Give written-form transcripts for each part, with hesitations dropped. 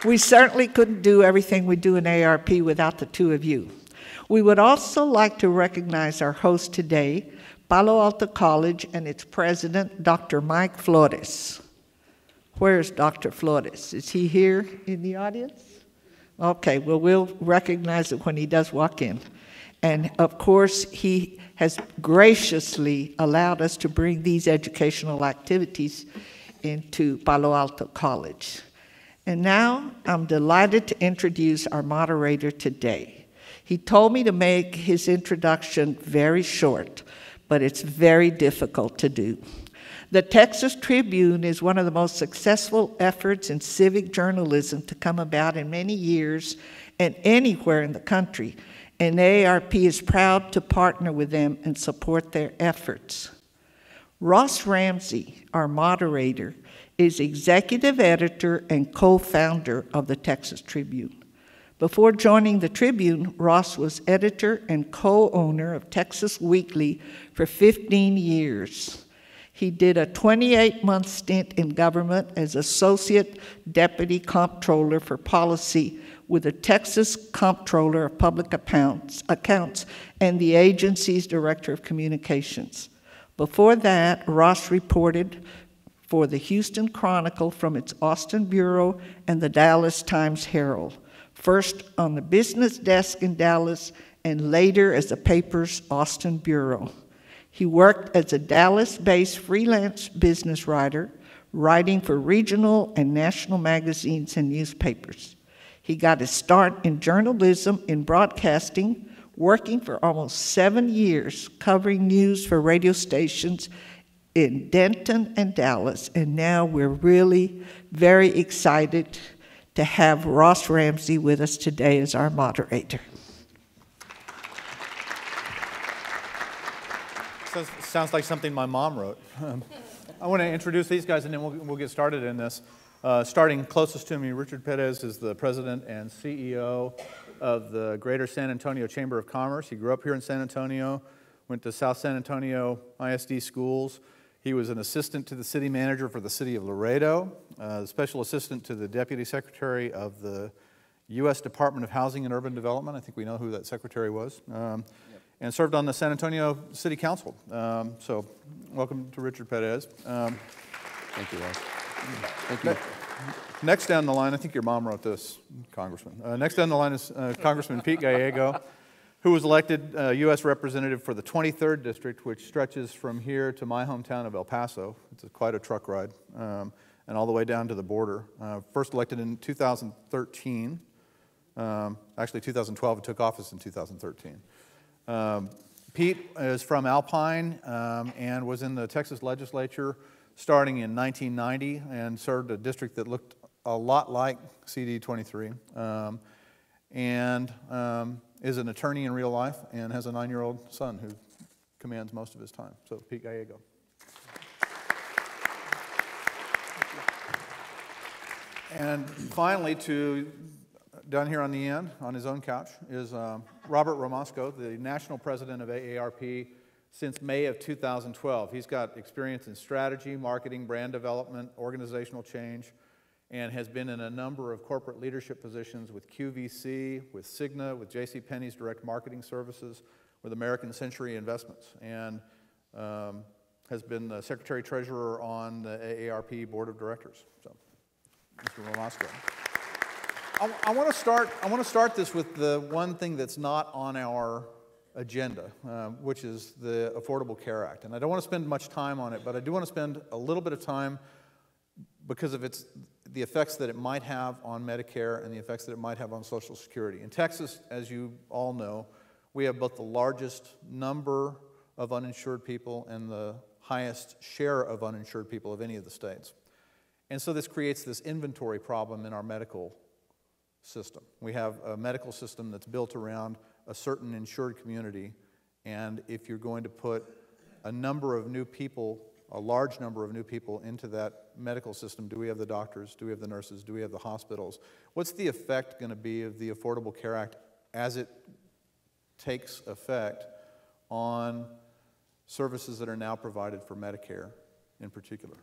We certainly couldn't do everything we do in ARP without the two of you. We would also like to recognize our host today, Palo Alto College, and its president, Dr. Mike Flores. Where's Dr. Flores? Is he here in the audience? Okay, well, we'll recognize it when he does walk in. And of course, he has graciously allowed us to bring these educational activities into Palo Alto College. And now I'm delighted to introduce our moderator today. He told me to make his introduction very short, but it's very difficult to do. The Texas Tribune is one of the most successful efforts in civic journalism to come about in many years and anywhere in the country, and AARP is proud to partner with them and support their efforts. Ross Ramsey, our moderator, is executive editor and co-founder of the Texas Tribune. Before joining the Tribune, Ross was editor and co-owner of Texas Weekly for 15 years. He did a 28-month stint in government as Associate Deputy Comptroller for Policy with the Texas Comptroller of Public Accounts and the agency's Director of Communications. Before that, Ross reported for the Houston Chronicle from its Austin bureau and the Dallas Times-Herald, first on the business desk in Dallas and later as the paper's Austin bureau. He worked as a Dallas-based freelance business writer, writing for regional and national magazines and newspapers. He got his start in journalism in broadcasting, working for almost 7 years, covering news for radio stations in Denton and Dallas, and now we're really very excited to have Ross Ramsey with us today as our moderator. Sounds like something my mom wrote. I want to introduce these guys, and then we'll get started in this. Starting closest to me, Richard Perez is the president and CEO of the Greater San Antonio Chamber of Commerce. He grew up here in San Antonio, went to South San Antonio ISD schools. He was an assistant to the city manager for the city of Laredo, special assistant to the deputy secretary of the U.S. Department of Housing and Urban Development. I think we know who that secretary was. And served on the San Antonio City Council. So welcome to Richard Perez. Thank you, Ross. Thank you. Next down the line, I think your mom wrote this, Congressman. Next down the line is Congressman Pete Gallego, who was elected U.S. Representative for the 23rd District, which stretches from here to my hometown of El Paso. It's quite a truck ride, and all the way down to the border. First elected in 2013. Actually, 2012, and took office in 2013. Pete is from Alpine and was in the Texas legislature starting in 1990 and served a district that looked a lot like CD 23 and is an attorney in real life and has a 9-year-old son who commands most of his time. So Pete Gallego. And finally, down here on the end, on his own couch, is Robert Ramasco, the national president of AARP since May of 2012. He's got experience in strategy, marketing, brand development, organizational change, and has been in a number of corporate leadership positions with QVC, with Cigna, with JCPenney's direct marketing services, with American Century Investments, and has been the secretary-treasurer on the AARP board of directors. So, Mr. Ramasco. I want to start this with the one thing that's not on our agenda, which is the Affordable Care Act. And I don't want to spend much time on it, but I do want to spend a little bit of time because of the effects that it might have on Medicare and the effects that it might have on Social Security. In Texas, as you all know, we have both the largest number of uninsured people and the highest share of uninsured people of any of the states. And so this creates this inventory problem in our medical system. We have a medical system that's built around a certain insured community, and if you're going to put a number of new people, a large number of new people into that medical system, do we have the doctors, do we have the nurses, do we have the hospitals? What's the effect going to be of the Affordable Care Act as it takes effect on services that are now provided for Medicare in particular?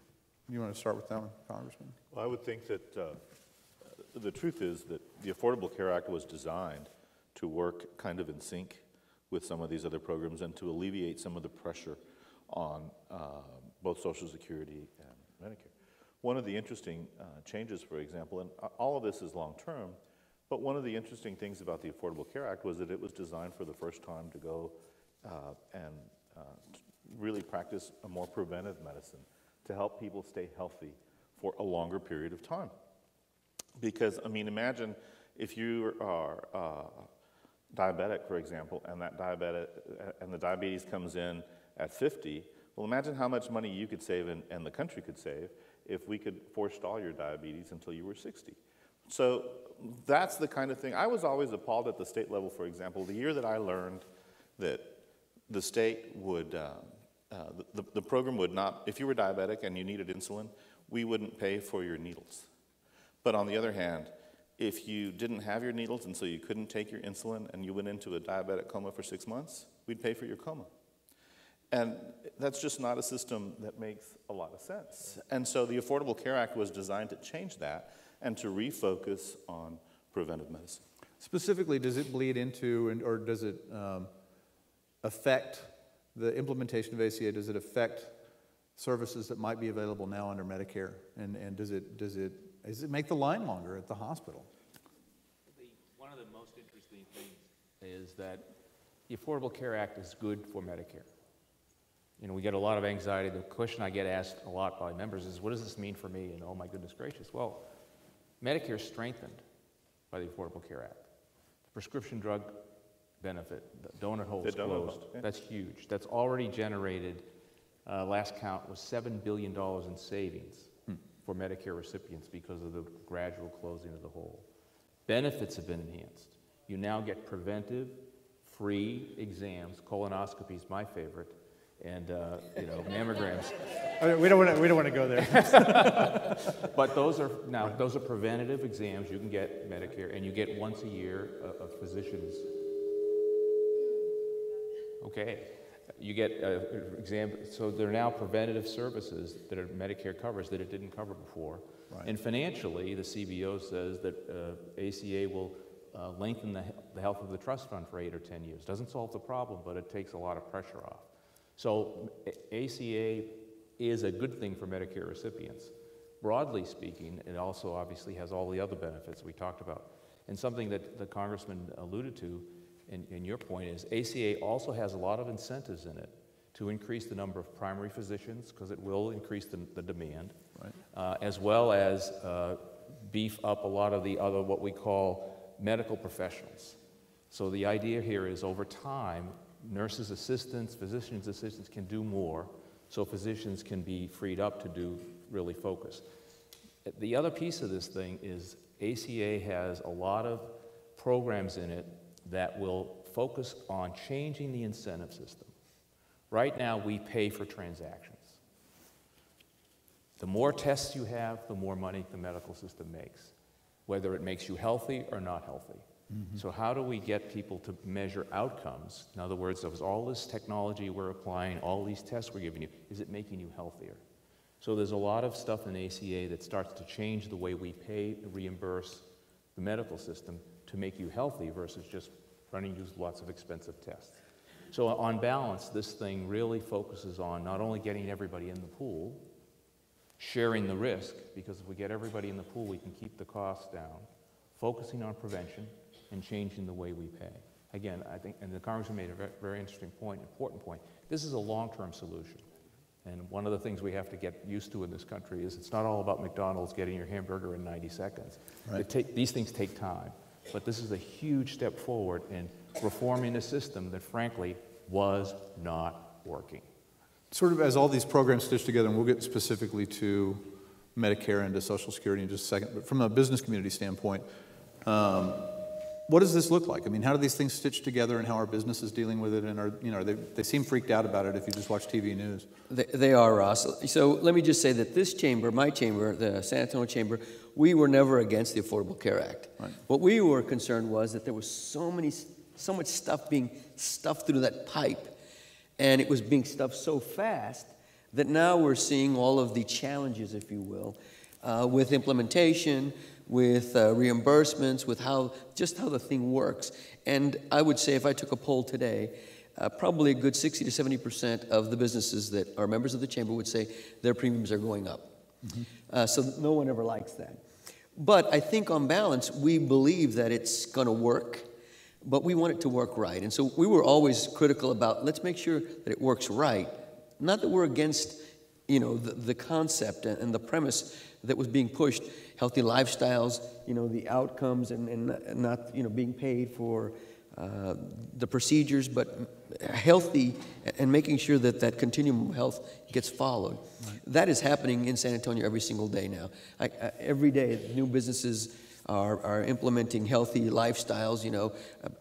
You want to start with that one, Congressman? Well, I would think that the truth is that the Affordable Care Act was designed to work kind of in sync with some of these other programs and to alleviate some of the pressure on both Social Security and Medicare. One of the interesting changes, for example, and all of this is long-term, but one of the interesting things about the Affordable Care Act was that it was designed for the first time to go and really practice a more preventive medicine to help people stay healthy for a longer period of time. Because, I mean, imagine if you are diabetic, for example, and the diabetes comes in at 50, well, imagine how much money you could save and the country could save if we could forestall your diabetes until you were 60. So that's the kind of thing. I was always appalled at the state level, for example, the year that I learned that the state would, the program would not, if you were diabetic and you needed insulin, we wouldn't pay for your needles. But on the other hand, if you didn't have your needles and so you couldn't take your insulin and you went into a diabetic coma for 6 months, we'd pay for your coma. And that's just not a system that makes a lot of sense. And so the Affordable Care Act was designed to change that and to refocus on preventive medicine. Specifically, does it bleed into, or does it affect the implementation of ACA? Does it affect services that might be available now under Medicare? And does it make the line longer at the hospital? One of the most interesting things is that the Affordable Care Act is good for Medicare. You know, we get a lot of anxiety. The question I get asked a lot by members is, what does this mean for me? And oh my goodness gracious. Well, Medicare is strengthened by the Affordable Care Act. The prescription drug benefit, the donut hole is closed. Yeah. That's huge. That's already generated, last count was $7 billion in savings for Medicare recipients because of the gradual closing of the hole. Benefits have been enhanced. You now get preventive, free exams, colonoscopies, my favorite, and mammograms. We don't want to go there. But those are preventative exams you can get Medicare, and you get once a year of physicians. Okay, you get exam. So they're now preventative services that are Medicare covers that it didn't cover before. Right. And financially, the CBO says that ACA will lengthen the health of the trust fund for 8 or 10 years. Doesn't solve the problem, but it takes a lot of pressure off. So ACA is a good thing for Medicare recipients. Broadly speaking, it also obviously has all the other benefits we talked about. And something that the Congressman alluded to in your point is ACA also has a lot of incentives in it to increase the number of primary physicians, because it will increase the demand, right. As well as beef up a lot of the other what we call medical professionals. So the idea here is over time, nurses' assistants, physicians' assistants can do more, so physicians can be freed up to do really focus. The other piece of this thing is ACA has a lot of programs in it that will focus on changing the incentive system. Right now, we pay for transactions. The more tests you have, the more money the medical system makes, whether it makes you healthy or not healthy. Mm-hmm. So how do we get people to measure outcomes? In other words, there's all this technology we're applying, all these tests we're giving you, is it making you healthier? So there's a lot of stuff in ACA that starts to change the way we pay, reimburse the medical system to make you healthy versus just running you lots of expensive tests. So on balance, this thing really focuses on not only getting everybody in the pool, sharing the risk, because if we get everybody in the pool, we can keep the costs down, focusing on prevention, and changing the way we pay. Again, I think, and the Congressman made a very, very interesting point, important point. This is a long-term solution. And one of the things we have to get used to in this country is it's not all about McDonald's getting your hamburger in 90 seconds. Right. These things take time. But this is a huge step forward in reforming a system that, frankly, was not working. Sort of as all these programs stitch together, and we'll get specifically to Medicare and to Social Security in just a second, but from a business community standpoint, what does this look like? I mean, how do these things stitch together, and how are businesses dealing with it? And they seem freaked out about it if you just watch TV news. They are, Ross. So let me just say that this chamber, my chamber, the San Antonio chamber, we were never against the Affordable Care Act. Right. What we were concerned was that there was so much stuff being stuffed through that pipe, and it was being stuffed so fast that now we're seeing all of the challenges, if you will, with implementation, with reimbursements, with just how the thing works. And I would say if I took a poll today, probably a good 60 to 70% of the businesses that are members of the chamber would say their premiums are going up. So no one ever likes that. But I think on balance, we believe that it's going to work, but we want it to work right. And so we were always critical about, let's make sure that it works right. Not that we're against, the concept and the premise that was being pushed, healthy lifestyles, the outcomes and not, being paid for the procedures, but healthy and making sure that that continuum of health gets followed. Right. That is happening in San Antonio every single day now. Every day, new businesses are implementing healthy lifestyles,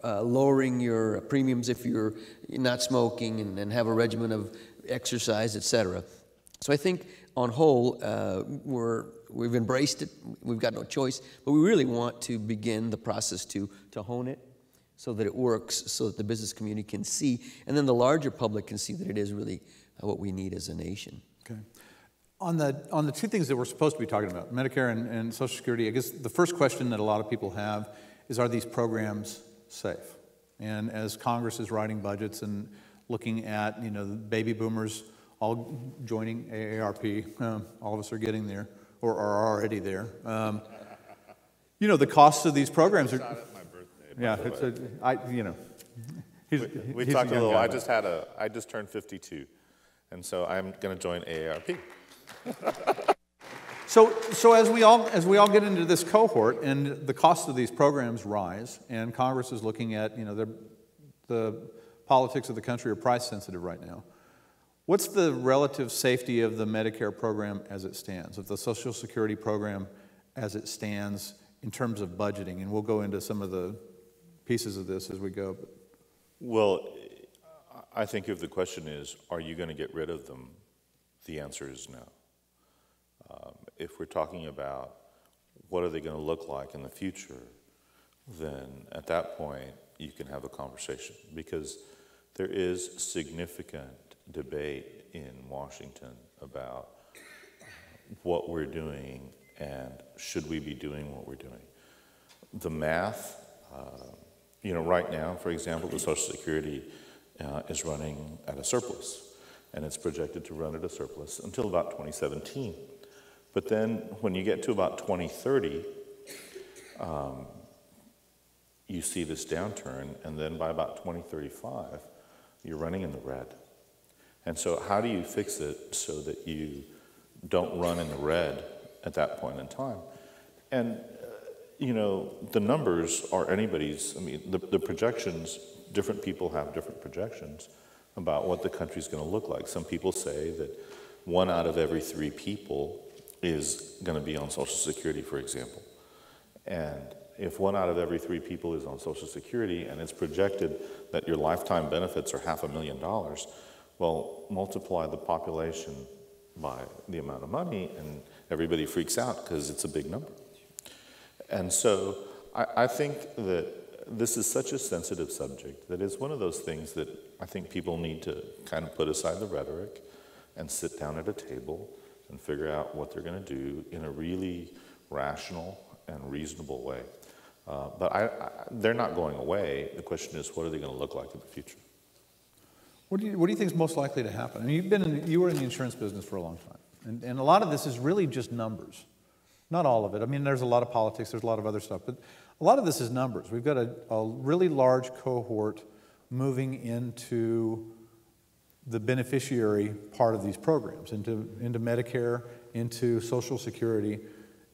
lowering your premiums if you're not smoking and have a regimen of exercise, etc. So I think on whole, we've embraced it. We've got no choice, but we really want to begin the process to hone it, so that it works, so that the business community can see, and then the larger public can see that it is really what we need as a nation. Okay. On the two things that we're supposed to be talking about, Medicare and Social Security, I guess the first question that a lot of people have is, are these programs safe? And as Congress is writing budgets and looking at, the baby boomers all joining AARP, all of us are getting there, or are already there. The costs of these programs are... Yeah, we talked a little. I just turned 52, and so I'm going to join AARP. So as we all get into this cohort, and the cost of these programs rise, and Congress is looking at, the politics of the country are price sensitive right now. What's the relative safety of the Medicare program as it stands, of the Social Security program as it stands in terms of budgeting? And we'll go into some of the pieces of this as we go. Well, I think if the question is, are you going to get rid of them, the answer is no. If we're talking about what are they going to look like in the future, then at that point you can have a conversation, because there is significant debate in Washington about what we're doing and should we be doing what we're doing. The math, right now, for example, the Social Security is running at a surplus, and it's projected to run at a surplus until about 2017. But then when you get to about 2030, you see this downturn, and then by about 2035, you're running in the red. And so how do you fix it so that you don't run in the red at that point in time? And the numbers are anybody's. The projections, different people have different projections about what the country's going to look like. Some people say that 1 out of every 3 people is going to be on Social Security, for example. And if 1 out of every 3 people is on Social Security, and it's projected that your lifetime benefits are $500,000, well, multiply the population by the amount of money, and everybody freaks out because it's a big number. And so I think that this is such a sensitive subject that it's one of those things that I think people need to kind of put aside the rhetoric and sit down at a table and figure out what they're going to do in a really rational and reasonable way. But they're not going away. The question is, what are they going to look like in the future? What do you think is most likely to happen? I mean, you were in the insurance business for a long time, and a lot of this is really just numbers. Not all of it. I mean, there's a lot of politics, there's a lot of other stuff, but a lot of this is numbers. We've got a really large cohort moving into the beneficiary part of these programs, into Medicare, into Social Security,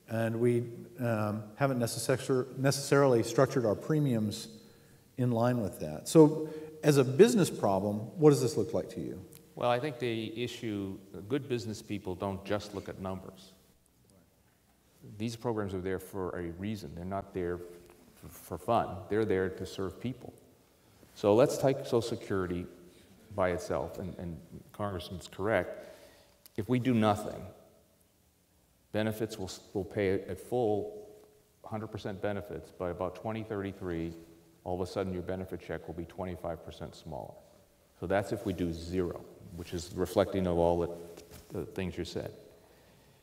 and we haven't necessarily structured our premiums in line with that. So as a business problem, what does this look like to you? Well, I think the issue, good business people don't just look at numbers. These programs are there for a reason. They're not there for fun. They're there to serve people. So let's take Social Security by itself, and Congressman's correct. If we do nothing, benefits will pay at full 100% benefits. By about 2033, all of a sudden your benefit check will be 25% smaller. So that's if we do zero, which is reflecting of all the things you said.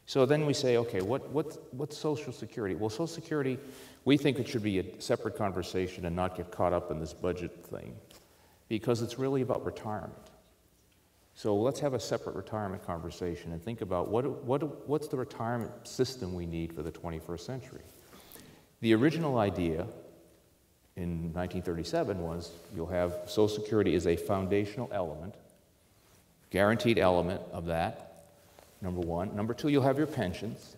So then we say, okay, what's Social Security? Well, Social Security, we think it should be a separate conversation and not get caught up in this budget thing, because it's really about retirement. So let's have a separate retirement conversation and think about what's the retirement system we need for the 21st century. The original idea in 1937 was you'll have Social Security as a foundational element, guaranteed element of that, number one. Number two, you'll have your pensions.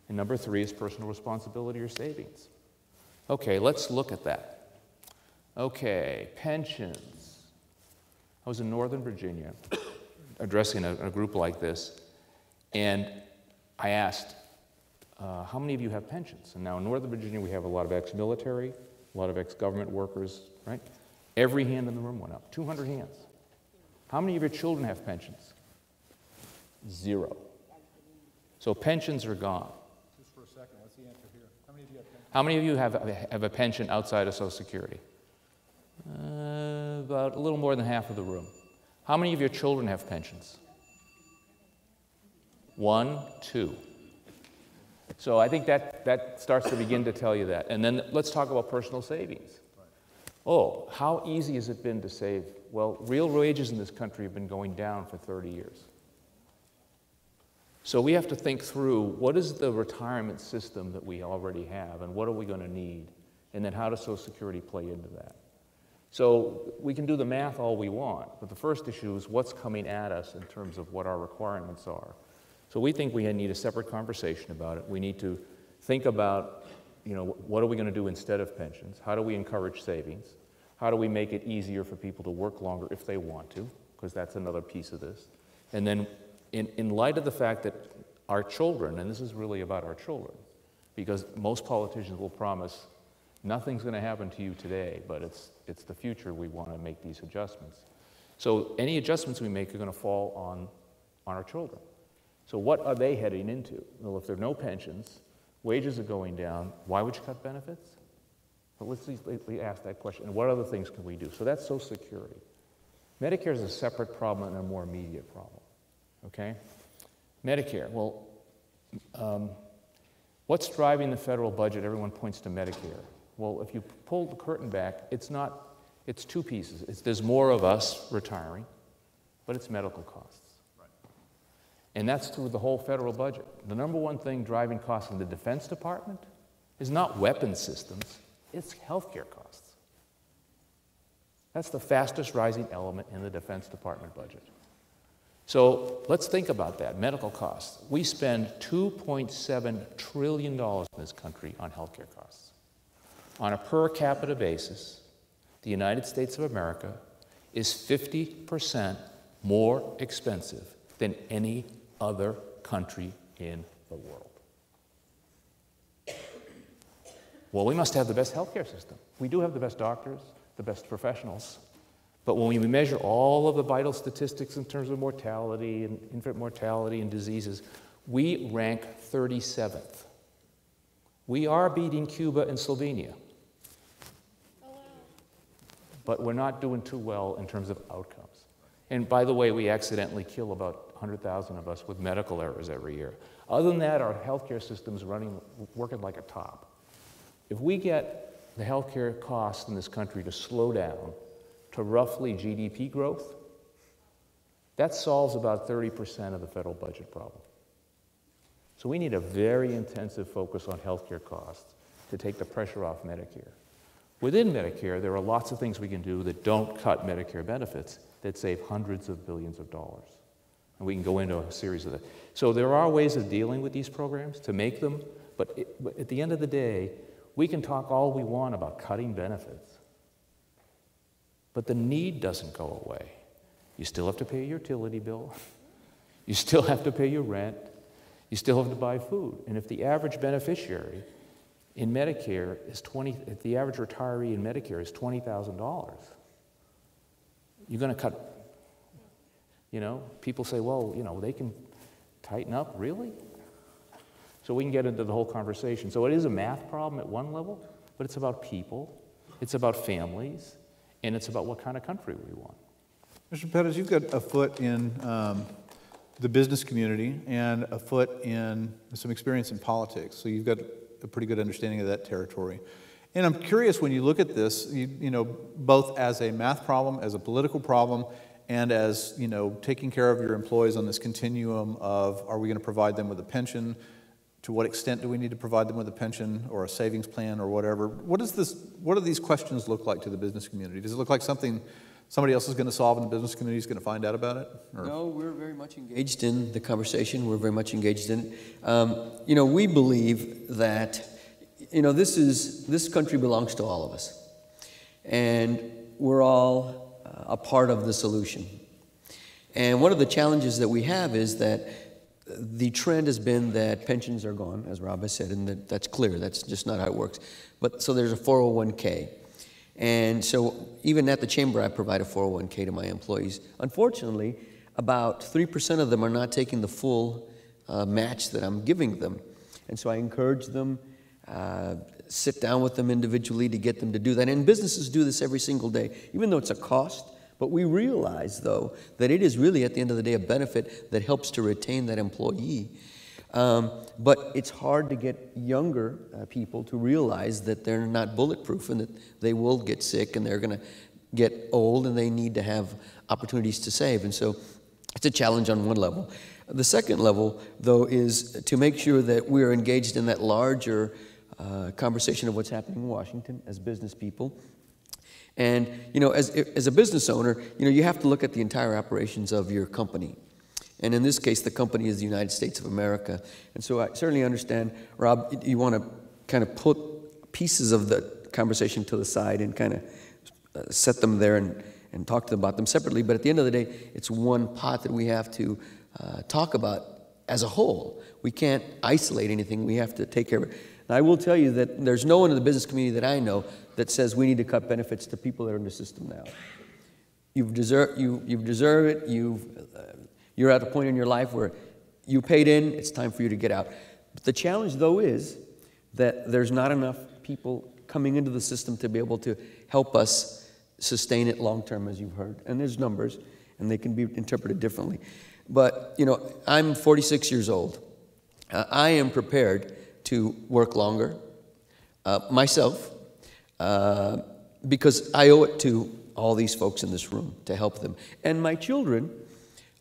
And number three is personal responsibility or savings. Okay, let's look at that. Okay, pensions. I was in Northern Virginia addressing a group like this, and I asked, how many of you have pensions? And now in Northern Virginia, we have a lot of ex-military, a lot of ex-government workers, right? Every hand in the room went up, 200 hands. How many of your children have pensions? 0. So pensions are gone. Just for a second, what's the answer here? How many of you have pensions? How many of you have a pension outside of Social Security? About a little more than half of the room. How many of your children have pensions? 1, 2. So I think that starts to begin to tell you that. And then let's talk about personal savings. Oh, how easy has it been to save? Well, real wages in this country have been going down for 30 years. So we have to think through what is the retirement system that we already have and what are we going to need? And then how does Social Security play into that? So we can do the math all we want, but the first issue is what's coming at us in terms of what our requirements are. So we think we need a separate conversation about it. We need to think about, what are we going to do instead of pensions? How do we encourage savings? How do we make it easier for people to work longer if they want to? Because that's another piece of this. And then in light of the fact that our children, and this is really about our children, because most politicians will promise nothing's going to happen to you today, but it's the future we want to make these adjustments. So any adjustments we make are going to fall on our children. So what are they heading into? Well, if there are no pensions, wages are going down, why would you cut benefits? But let's ask that question. And what other things can we do? So that's Social Security. Medicare is a separate problem and a more immediate problem. Okay? Medicare. Well, what's driving the federal budget? Everyone points to Medicare. Well, if you pull the curtain back, it's two pieces. There's more of us retiring, but it's medical costs. And that's through the whole federal budget. The number one thing driving costs in the Defense Department is not weapons systems, it's healthcare costs. That's the fastest rising element in the Defense Department budget. So let's think about that, medical costs. We spend $2.7 trillion in this country on healthcare costs. On a per capita basis, the United States of America is 50% more expensive than any other country in the world. Well, we must have the best healthcare system. We do have the best doctors, the best professionals, but when we measure all of the vital statistics in terms of mortality and infant mortality and diseases, we rank 37th. We are beating Cuba and Slovenia, but we're not doing too well in terms of outcomes. And by the way, we accidentally kill about 100,000 of us with medical errors every year. Other than that, our healthcare system's working like a top. If we get the healthcare costs in this country to slow down to roughly GDP growth, that solves about 30% of the federal budget problem. So we need a very intensive focus on healthcare costs to take the pressure off Medicare. Within Medicare, there are lots of things we can do that don't cut Medicare benefits that save hundreds of billions of dollars. And we can go into a series of that. So there are ways of dealing with these programs to make them, but at the end of the day, we can talk all we want about cutting benefits. But the need doesn't go away. You still have to pay your utility bill. You still have to pay your rent. You still have to buy food. And if the average beneficiary in Medicare is if the average retiree in Medicare is $20,000, you're going to cut. People say, well, they can tighten up. Really? So we can get into the whole conversation. So it is a math problem at one level, but it's about people, it's about families, and it's about what kind of country we want. Mr. Pettis, you've got a foot in the business community and a foot in some experience in politics. So you've got a pretty good understanding of that territory. And I'm curious, when you look at this, you know, both as a math problem, as a political problem, and as, you know, taking care of your employees on this continuum of, are we going to provide them with a pension? To what extent do we need to provide them with a pension or a savings plan or whatever? What do these questions look like to the business community? Does it look like something somebody else is going to solve and the business community is going to find out about it? Or? No, we're very much engaged in the conversation. We're very much engaged in it. You know, we believe that, you know, this country belongs to all of us. And we're all a part of the solution. And one of the challenges that we have is that the trend has been that pensions are gone, as Rob has said, and that's clear. That's just not how it works. But so there's a 401k. And so even at the chamber, I provide a 401k to my employees. Unfortunately, about 3% of them are not taking the full match that I'm giving them. And so I encourage them, sit down with them individually to get them to do that. And businesses do this every single day, even though it's a cost. But we realize, though, that it is really, at the end of the day, a benefit that helps to retain that employee. But it's hard to get younger people to realize that they're not bulletproof and that they will get sick and they're going to get old and they need to have opportunities to save. And so it's a challenge on one level. The second level, though, is to make sure that we're engaged in that larger conversation of what's happening in Washington as business people. And, you know, as a business owner, you know, you have to look at the entire operations of your company. And in this case, the company is the United States of America. And so I certainly understand, Rob, you want to kind of put pieces of the conversation to the side and kind of set them there and talk to them about them separately. But at the end of the day, it's one pot that we have to talk about as a whole. We can't isolate anything. We have to take care of it. And I will tell you that there's no one in the business community that I know that says we need to cut benefits to people that are in the system now. You deserve it. You're at a point in your life where you paid in. It's time for you to get out. But the challenge, though, is that there's not enough people coming into the system to be able to help us sustain it long term, as you've heard. And there's numbers, and they can be interpreted differently. But, you know, I'm 46 years old. I am prepared to work longer myself because I owe it to all these folks in this room to help them. And my children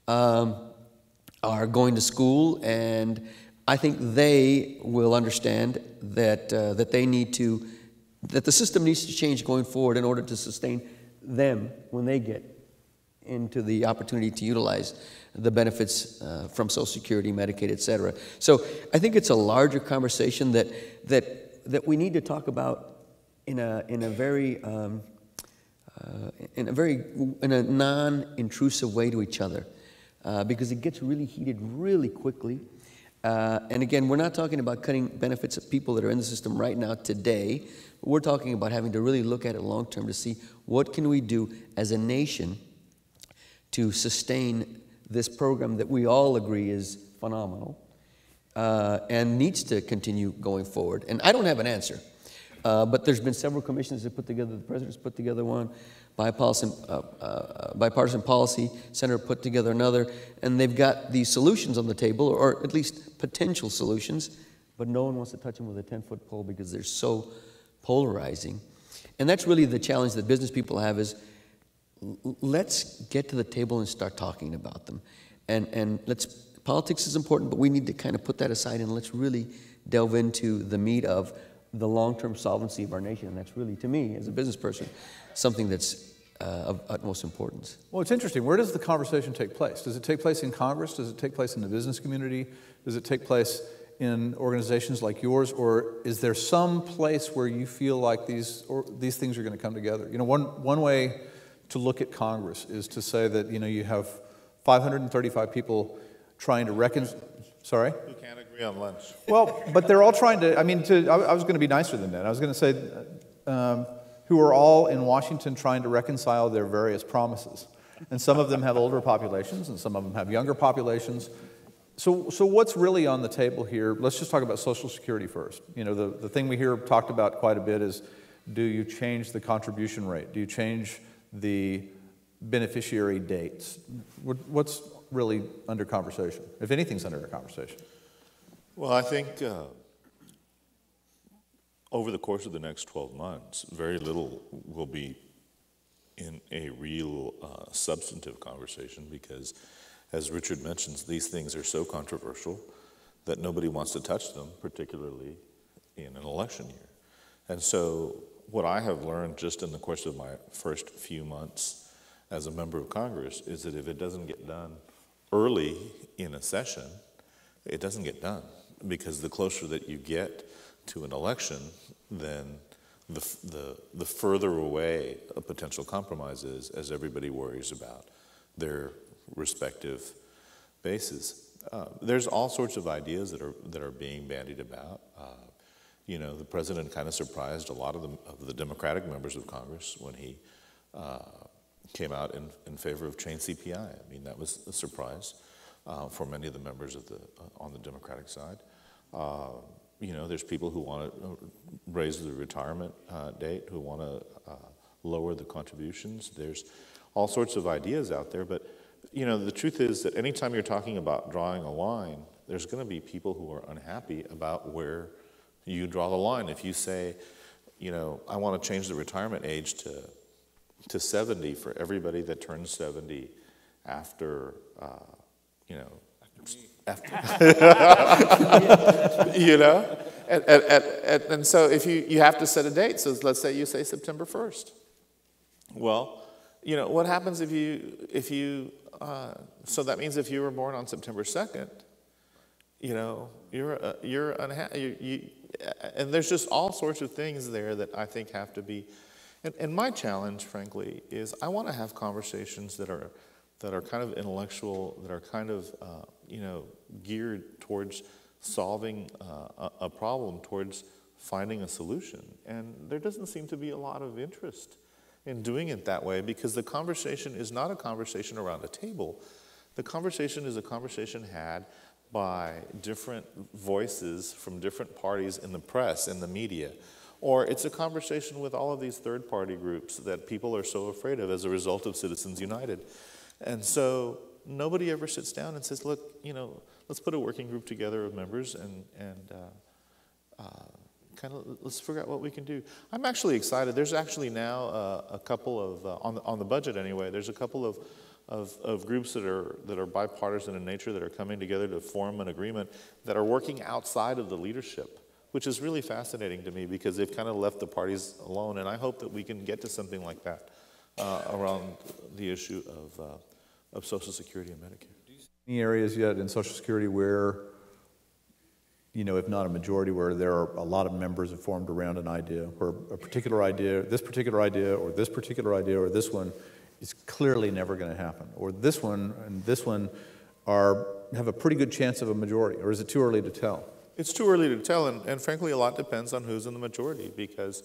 are going to school, and I think they will understand that that the system needs to change going forward in order to sustain them when they get into the opportunity to utilize the benefits from Social Security, Medicaid, et cetera. So I think it's a larger conversation that we need to talk about in a non-intrusive way to each other, because it gets really heated really quickly. And again, we're not talking about cutting benefits of people that are in the system right now today. But we're talking about having to really look at it long term to see what can we do as a nation to sustain this program that we all agree is phenomenal and needs to continue going forward. And I don't have an answer, but there's been several commissions that put together. The president's put together one, bipartisan policy center put together another, and they've got these solutions on the table, or at least potential solutions, but no one wants to touch them with a 10-foot pole because they're so polarizing. And that's really the challenge that business people have is, let's get to the table and start talking about them. And politics is important, but we need to kind of put that aside and let's really delve into the meat of the long-term solvency of our nation. And that's really, to me, as a business person, something that's of utmost importance. Well, it's interesting. Where does the conversation take place? Does it take place in Congress? Does it take place in the business community? Does it take place in organizations like yours? Or is there some place where you feel like these things are going to come together? You know, one way to look at Congress is to say that, you know, you have 535 people trying to reconcile. Sorry? Who can't agree on lunch? Well, but they're all trying to, I was going to be nicer than that. I was going to say, who are all in Washington trying to reconcile their various promises. And some of them have older populations, and some of them have younger populations. So what's really on the table here? Let's just talk about Social Security first. You know, the thing we hear talked about quite a bit is, do you change the contribution rate? Do you change the beneficiary dates? What's really under conversation, if anything's under conversation? Well, I think over the course of the next 12 months, very little will be in a real substantive conversation because, as Richard mentions, these things are so controversial that nobody wants to touch them, particularly in an election year. And so what I have learned just in the course of my first few months as a member of Congress is that if it doesn't get done early in a session, it doesn't get done, because the closer that you get to an election, then the further away a potential compromise is, as everybody worries about their respective bases. There's all sorts of ideas that are being bandied about. You know, the president kind of surprised a lot of the Democratic members of Congress when he came out in favor of chain CPI. I mean, that was a surprise for many of the members of on the Democratic side. You know, there's people who want to raise the retirement date, who want to lower the contributions. There's all sorts of ideas out there, but you know, the truth is that anytime you're talking about drawing a line, there's going to be people who are unhappy about where you draw the line. If you say, you know, I want to change the retirement age to 70 for everybody that turns 70 after, you know, you know, and so if you have to set a date, so let's say you say September 1st. Well, you know, what happens if you so that means if you were born on September 2nd, you know, you're unhappy, and there's just all sorts of things there that I think have to be, and my challenge, frankly, is I want to have conversations that are kind of intellectual, that are kind of, you know, geared towards solving a problem, towards finding a solution. And there doesn't seem to be a lot of interest in doing it that way, because the conversation is not a conversation around a table. The conversation is a conversation had by different voices from different parties in the press, in the media. Or it's a conversation with all of these third-party groups that people are so afraid of as a result of Citizens United. And so nobody ever sits down and says, look, you know, let's put a working group together of members and kind of let's figure out what we can do. I'm actually excited. There's actually now a couple of, on the budget anyway, there's a couple of groups that are bipartisan in nature that are coming together to form an agreement that are working outside of the leadership, which is really fascinating to me because they've kind of left the parties alone. And I hope that we can get to something like that around the issue of Social Security and Medicare. Any areas yet in Social Security where, you know, if not a majority, where there are a lot of members have formed around an idea, where a particular idea, this particular idea, or this particular idea, or this one is clearly never going to happen, or this one and this one have a pretty good chance of a majority, or is it too early to tell? It's too early to tell, and frankly, a lot depends on who's in the majority, because,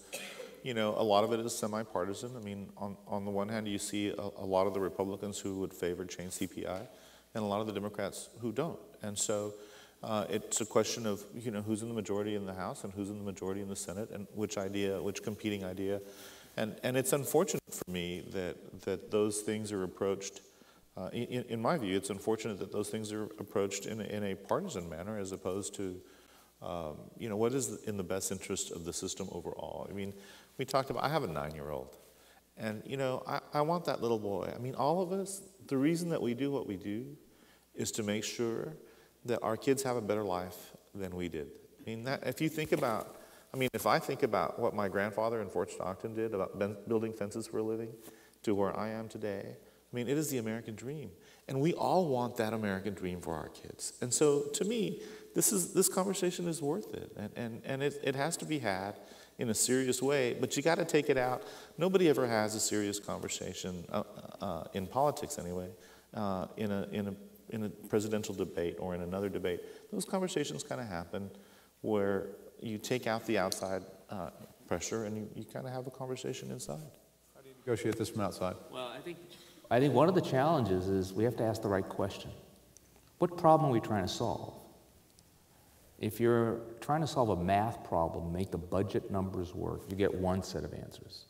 you know, a lot of it is semi-partisan. I mean, on the one hand, you see a lot of the Republicans who would favor chain CPI, and a lot of the Democrats who don't. And so it's a question of, you know, who's in the majority in the House and who's in the majority in the Senate, and which competing idea. And it's unfortunate for me that those things are approached, in my view, it's unfortunate that those things are approached in a partisan manner as opposed to, you know, what is in the best interest of the system overall. I mean, we talked about, I have a 9-year-old, and, you know, I want that little boy. I mean, all of us, the reason that we do what we do is to make sure that our kids have a better life than we did. I mean, if you think about, if I think about what my grandfather in Fort Stockton did about building fences for a living to where I am today, I mean, it is the American dream. And we all want that American dream for our kids. And so, to me, this conversation is worth it. And it has to be had in a serious way, but you got to take it out. Nobody ever has a serious conversation, in politics anyway, in a presidential debate or in another debate. Those conversations kind of happen where you take out the outside pressure and you kind of have a conversation inside. How do you negotiate this from outside? Well, I think one of the challenges is we have to ask the right question. What problem are we trying to solve? If you're trying to solve a math problem, make the budget numbers work, you get one set of answers.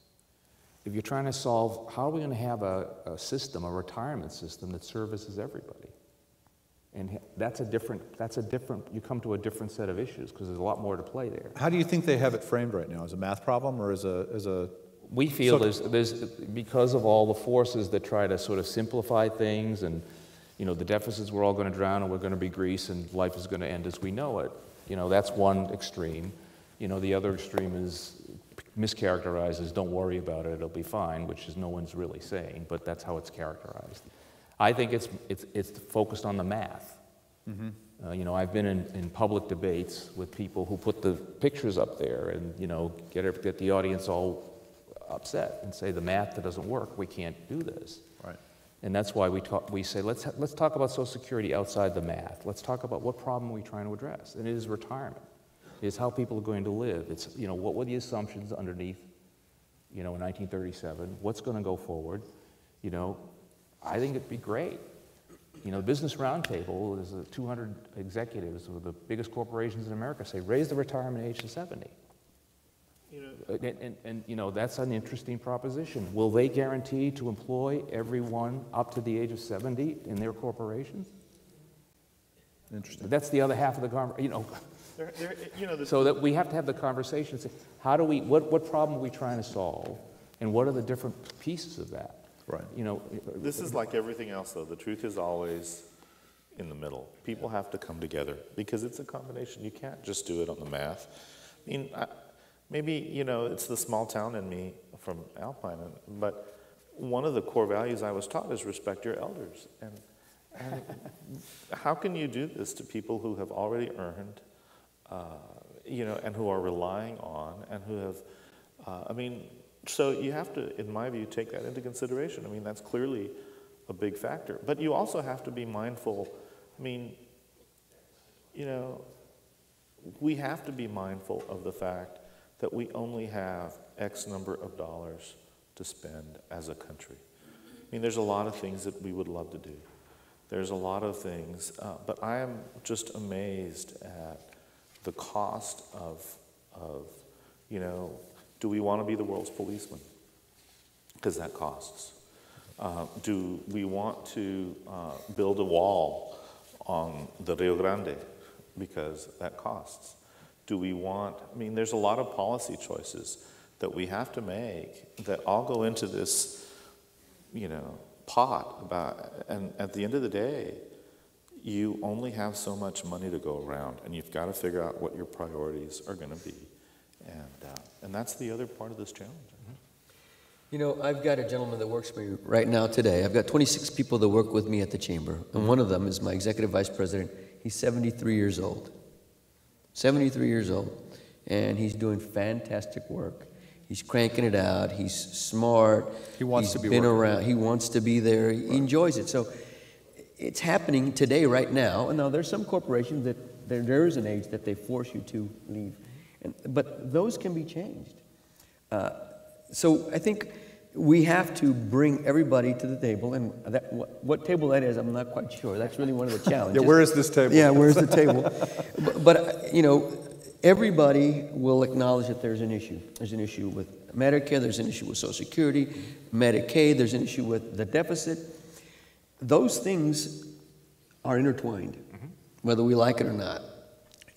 If you're trying to solve how are we going to have a system, a retirement system that services everybody, And that's a different, you come to a different set of issues because there's a lot more to play there. How do you think they have it framed right now? As a math problem or as a We feel there's, because of all the forces that try to sort of simplify things and, you know, the deficits, we're all going to drown and we're going to be Greece and life is going to end as we know it. You know, that's one extreme. You know, the other extreme is mischaracterized as don't worry about it, it'll be fine, which is no one's really saying, but that's how it's characterized. I think it's focused on the math. Mm-hmm. You know, I've been in public debates with people who put the pictures up there and, you know, get the audience all upset and say the math that doesn't work, we can't do this. Right. And that's why we say let's talk about Social Security outside the math. Let's talk about what problem are we trying to address, and it is retirement. It is how people are going to live. It's, you know, what were the assumptions underneath, you know, in 1937? What's going to go forward? You know, I think it'd be great. You know, Business Roundtable is 200 executives of the biggest corporations in America say raise the retirement age to 70. You know, and you know, that's an interesting proposition. Will they guarantee to employ everyone up to the age of 70 in their corporations? Interesting. That's the other half of the conversation. You know, so that we have to have the conversation. Say, how do we? What problem are we trying to solve, and what are the different pieces of that? Right. You know, This is like everything else, though. The truth is always in the middle. People have to come together because it's a combination. You can't just do it on the math. I mean, maybe, you know, it's the small town in me from Alpine, but one of the core values I was taught is respect your elders. And how can you do this to people who have already earned, you know, and who are relying on, and who have, I mean, so you have to, in my view, take that into consideration. I mean, that's clearly a big factor. But you also have to be mindful. I mean, you know, we have to be mindful of the fact that we only have X number of dollars to spend as a country. I mean, there's a lot of things that we would love to do. There's a lot of things, but I am just amazed at the cost of, you know, do we want to be the world's policeman? Because that costs. Do we want to build a wall on the Rio Grande? Because that costs. Do we want, I mean, there's a lot of policy choices that we have to make that all go into this, you know, pot about, and at the end of the day, you only have so much money to go around, and you've got to figure out what your priorities are going to be. And that's the other part of this challenge. You know, I've got a gentleman that works for me right now today. I've got 26 people that work with me at the Chamber, and one of them is my executive vice president. He's 73 years old. 73 years old, and he's doing fantastic work. He's cranking it out. He's smart. He wants to be been working. around. He wants to be there. He enjoys it. So it's happening today, right now. And now there's some corporations that there is an age that they force you to leave, but those can be changed. So I think we have to bring everybody to the table, and what table that is, I'm not quite sure. That's really one of the challenges. Yeah, where is this table? Yeah, where's the table? But you know, everybody will acknowledge that there's an issue. There's an issue with Medicare, there's an issue with Social Security, Medicaid, there's an issue with the deficit. Those things are intertwined, whether we like it or not.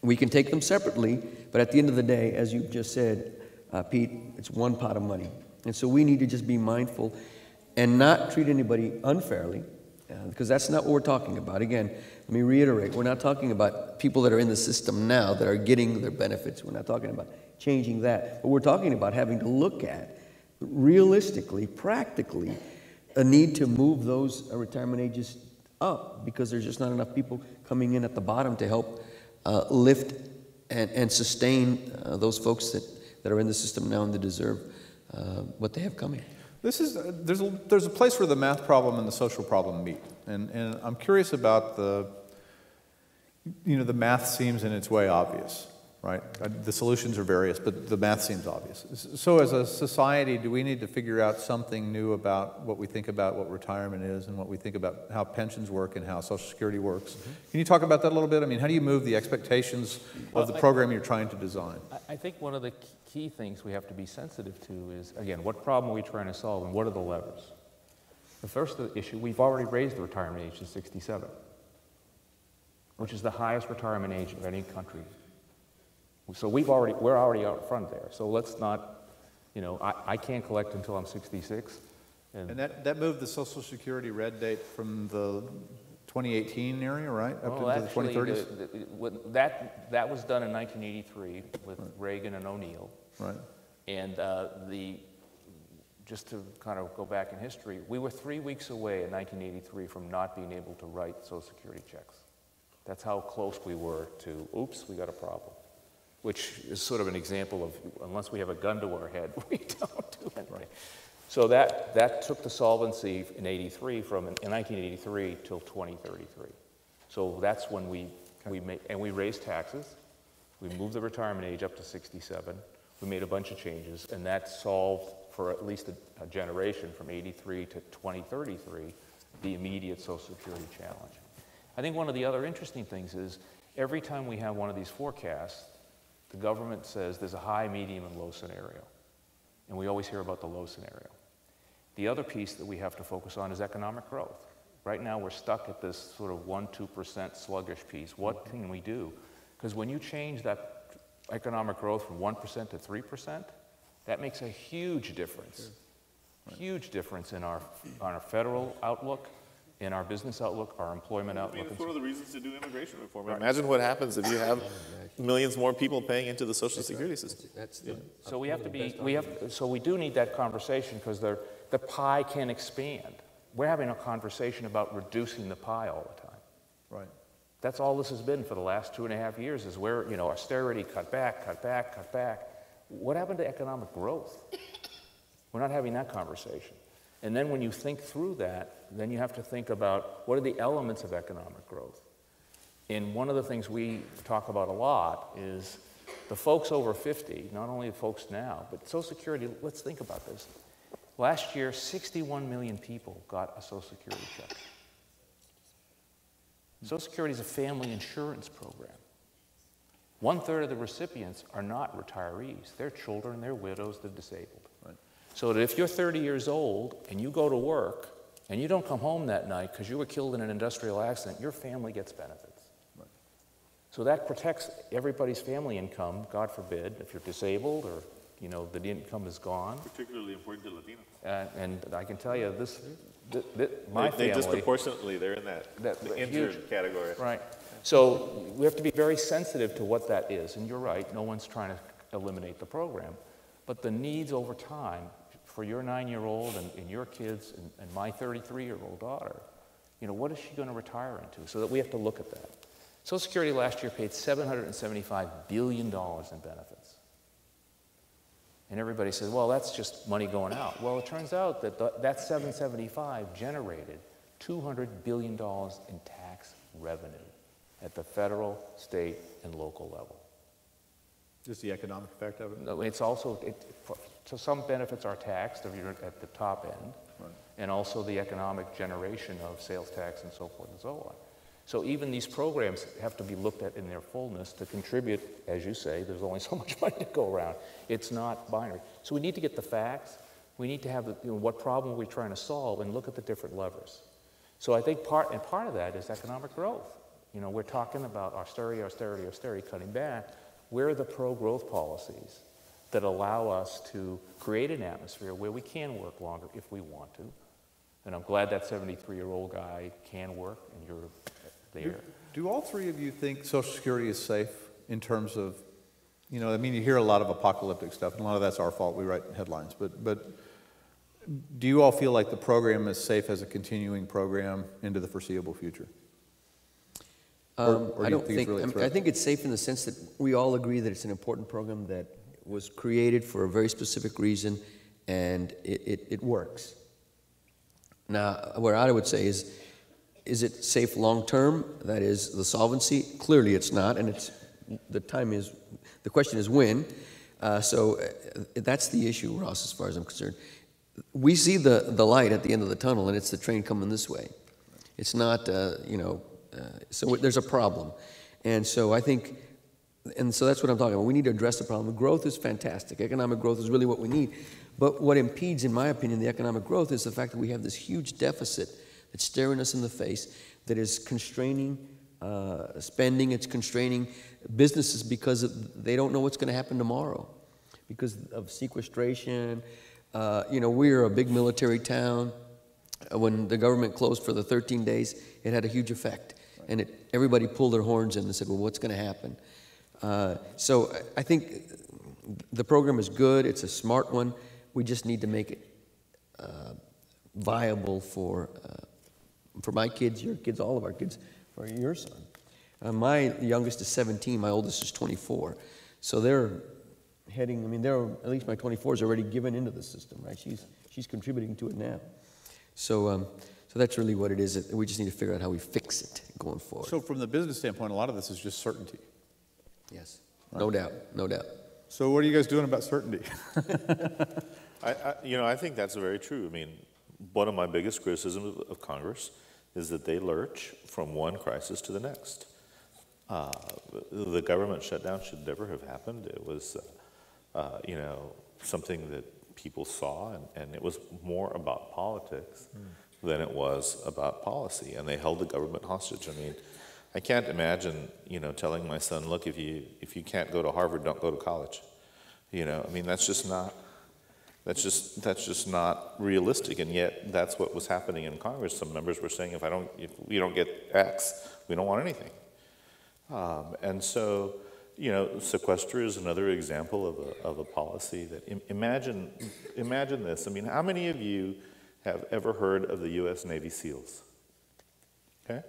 We can take them separately, but at the end of the day, as you just said, Pete, it's one pot of money. And so we need to just be mindful and not treat anybody unfairly, because that's not what we're talking about. Again, let me reiterate, we're not talking about people that are in the system now that are getting their benefits. We're not talking about changing that. But we're talking about having to look at, realistically, practically, a need to move those retirement ages up, because there's just not enough people coming in at the bottom to help lift and sustain those folks that are in the system now and that deserve what they have coming. This is there's a place where the math problem and the social problem meet, and I'm curious about the math seems in its way obvious, right? The solutions are various, but the math seems obvious. So as a society, do we need to figure out something new about what we think about what retirement is and what we think about how pensions work and how Social Security works? Can you talk about that a little bit? I mean, how do you move the expectations of the program you're trying to design? I think one of the key things we have to be sensitive to is, again, what problem are we trying to solve and what are the levers? The first issue, we've already raised the retirement age to 67. which is the highest retirement age of any country. So we're already out front there. So let's not, you know, I can't collect until I'm 66. And that moved the Social Security red date from the 2018 area, right, up Well, to the actually, 2030s? that was done in 1983 with Reagan and O'Neill. Right. And just to kind of go back in history, we were 3 weeks away in 1983 from not being able to write Social Security checks. That's how close we were to, oops, we got a problem. Which is sort of an example of, unless we have a gun to our head, we don't do anything. Right. So that took the solvency in 1983 till 2033. So that's when we raised taxes, we moved the retirement age up to 67, we made a bunch of changes, and that solved for at least a generation from 83 to 2033 the immediate Social Security challenge. I think one of the other interesting things is every time we have one of these forecasts, the government says there's a high, medium, and low scenario. And we always hear about the low scenario. The other piece that we have to focus on is economic growth. Right now, we're stuck at this sort of 1-2% sluggish piece. What can we do? Because when you change that economic growth from 1% to 3%, that makes a huge difference. Huge difference in our federal outlook, in our business outlook, our employment I outlook. mean, it's one of the reasons to do immigration reform. Right. Imagine what happens if you have millions more people paying into the Social Security system. So we have to be, so we do need that conversation because the pie can expand. We're having a conversation about reducing the pie all the time. Right. That's all this has been for the last 2.5 years is where, you know, austerity, cut back, cut back, cut back. What happened to economic growth? We're not having that conversation. And then when you think through that, then you have to think about what are the elements of economic growth. And one of the things we talk about a lot is the folks over 50, not only the folks now, but Social Security, let's think about this. Last year, 61 million people got a Social Security check. Social Security is a family insurance program. 1/3 of the recipients are not retirees. They're children, they're widows, they're disabled. Right. So that if you're 30 years old and you go to work and you don't come home that night because you were killed in an industrial accident, your family gets benefits. Right. So that protects everybody's family income, God forbid, if you're disabled or, you know, the income is gone. Particularly important to Latinos. And I can tell you, my family... They disproportionately, they're in the injured huge category. Right. So we have to be very sensitive to what that is. And you're right, no one's trying to eliminate the program. But the needs over time for your 9-year-old and your kids and my 33-year-old daughter, you know, what is she going to retire into? So that we have to look at that. Social Security last year paid $775 billion in benefits. And everybody says, well, that's just money going out. Well, it turns out that that 775 generated $200 billion in tax revenue at the federal, state, and local level. Just the economic effect of it? No, it's also, so some benefits are taxed if you're at the top end, Right. and also the economic generation of sales tax and so forth and so on. So even these programs have to be looked at in their fullness to contribute, as you say, there's only so much money to go around. It's not binary. So we need to get the facts. We need to have what problem are we trying to solve and look at the different levers. So I think part of that is economic growth. You know, we're talking about austerity, austerity, austerity, cutting back. Where are the pro-growth policies that allow us to create an atmosphere where we can work longer if we want to? And I'm glad that 73-year-old guy can work and you're there. Do all three of you think Social Security is safe in terms of, you know, I mean, you hear a lot of apocalyptic stuff, and a lot of that's our fault. We write headlines. But do you all feel like the program is safe as a continuing program into the foreseeable future? Or I don't think, it's really I think it's safe in the sense that we all agree that it's an important program that was created for a very specific reason, and it works. Now, what I would say is it safe long-term? That is the solvency? Clearly it's not, and the question is when. So that's the issue, Ross, as far as I'm concerned. We see the light at the end of the tunnel, and it's the train coming this way. It's not, so there's a problem. And so I think, and so that's what I'm talking about. We need to address the problem. Growth is fantastic. Economic growth is really what we need. But what impedes, in my opinion, the economic growth is the fact that we have this huge deficit that's staring us in the face, that is constraining spending, it's constraining businesses because they don't know what's going to happen tomorrow because of sequestration. We're a big military town. When the government closed for the 13 days, it had a huge effect. And everybody pulled their horns in and said, well, what's going to happen? So I think the program is good. It's a smart one. We just need to make it viable for my kids, your kids, all of our kids, for your son. My youngest is 17. My oldest is 24. So they're heading, at least my 24 is already given into the system, right? She's contributing to it now. So that's really what it is. We just need to figure out how we fix it going forward. So from the business standpoint, a lot of this is just certainty. Yes, no doubt, no doubt. So what are you guys doing about certainty? I think that's very true. I mean, one of my biggest criticisms of Congress is that they lurch from one crisis to the next. The government shutdown should never have happened. It was, something that people saw, and it was more about politics than it was about policy, and they held the government hostage. I mean, I can't imagine, telling my son, look, if you can't go to Harvard, don't go to college. That's just not realistic, and yet that's what was happening in Congress. Some members were saying, if we don't get X, we don't want anything. And so, sequester is another example of a policy that, imagine this. I mean, how many of you have ever heard of the U.S. Navy SEALs? Okay?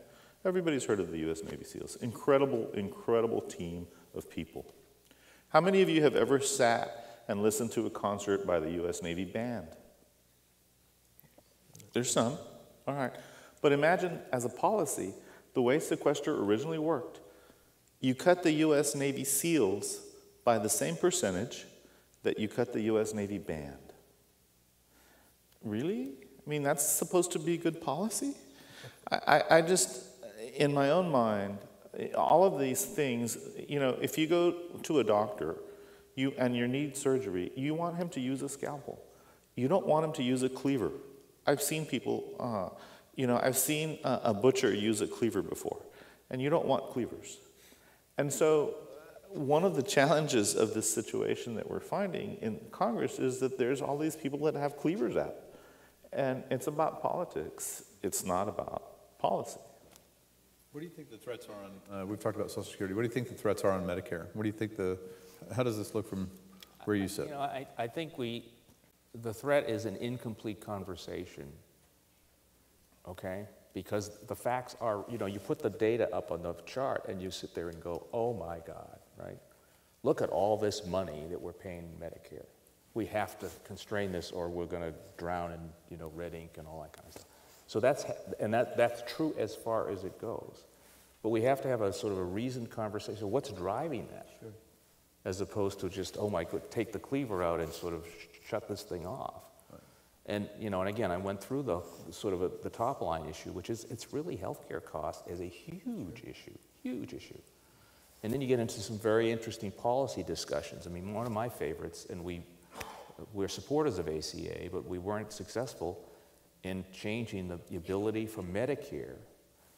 Everybody's heard of the U.S. Navy SEALs. Incredible, incredible team of people. How many of you have ever sat and listened to a concert by the U.S. Navy Band? There's some. All right. But imagine, as a policy, the way sequester originally worked. You cut the U.S. Navy SEALs by the same percentage that you cut the U.S. Navy Band. Really? I mean, that's supposed to be good policy? I just, in my own mind, all of these things, if you go to a doctor and you need surgery, you want him to use a scalpel. You don't want him to use a cleaver. I've seen people, I've seen a butcher use a cleaver before, and you don't want cleavers. And so one of the challenges of this situation that we're finding in Congress is that there's all these people that have cleavers out. And it's about politics. It's not about policy. What do you think the threats are on, we've talked about Social Security. What do you think the threats are on Medicare? What do you think how does this look from where you sit? I think the threat is an incomplete conversation, okay? Because the facts are, you put the data up on the chart and you sit there and go, oh my God, right? Look at all this money that we're paying Medicare. We have to constrain this or we're going to drown in, red ink and all that kind of stuff. So that's true as far as it goes. But we have to have a sort of a reasoned conversation. What's driving that? Sure. As opposed to just, oh my God, take the cleaver out and sort of shut this thing off. And, and again, I went through the sort of the top line issue, which is it's really healthcare cost is a huge issue. And then you get into some very interesting policy discussions. I mean, one of my favorites, and we're supporters of ACA, but we weren't successful in changing the ability for Medicare,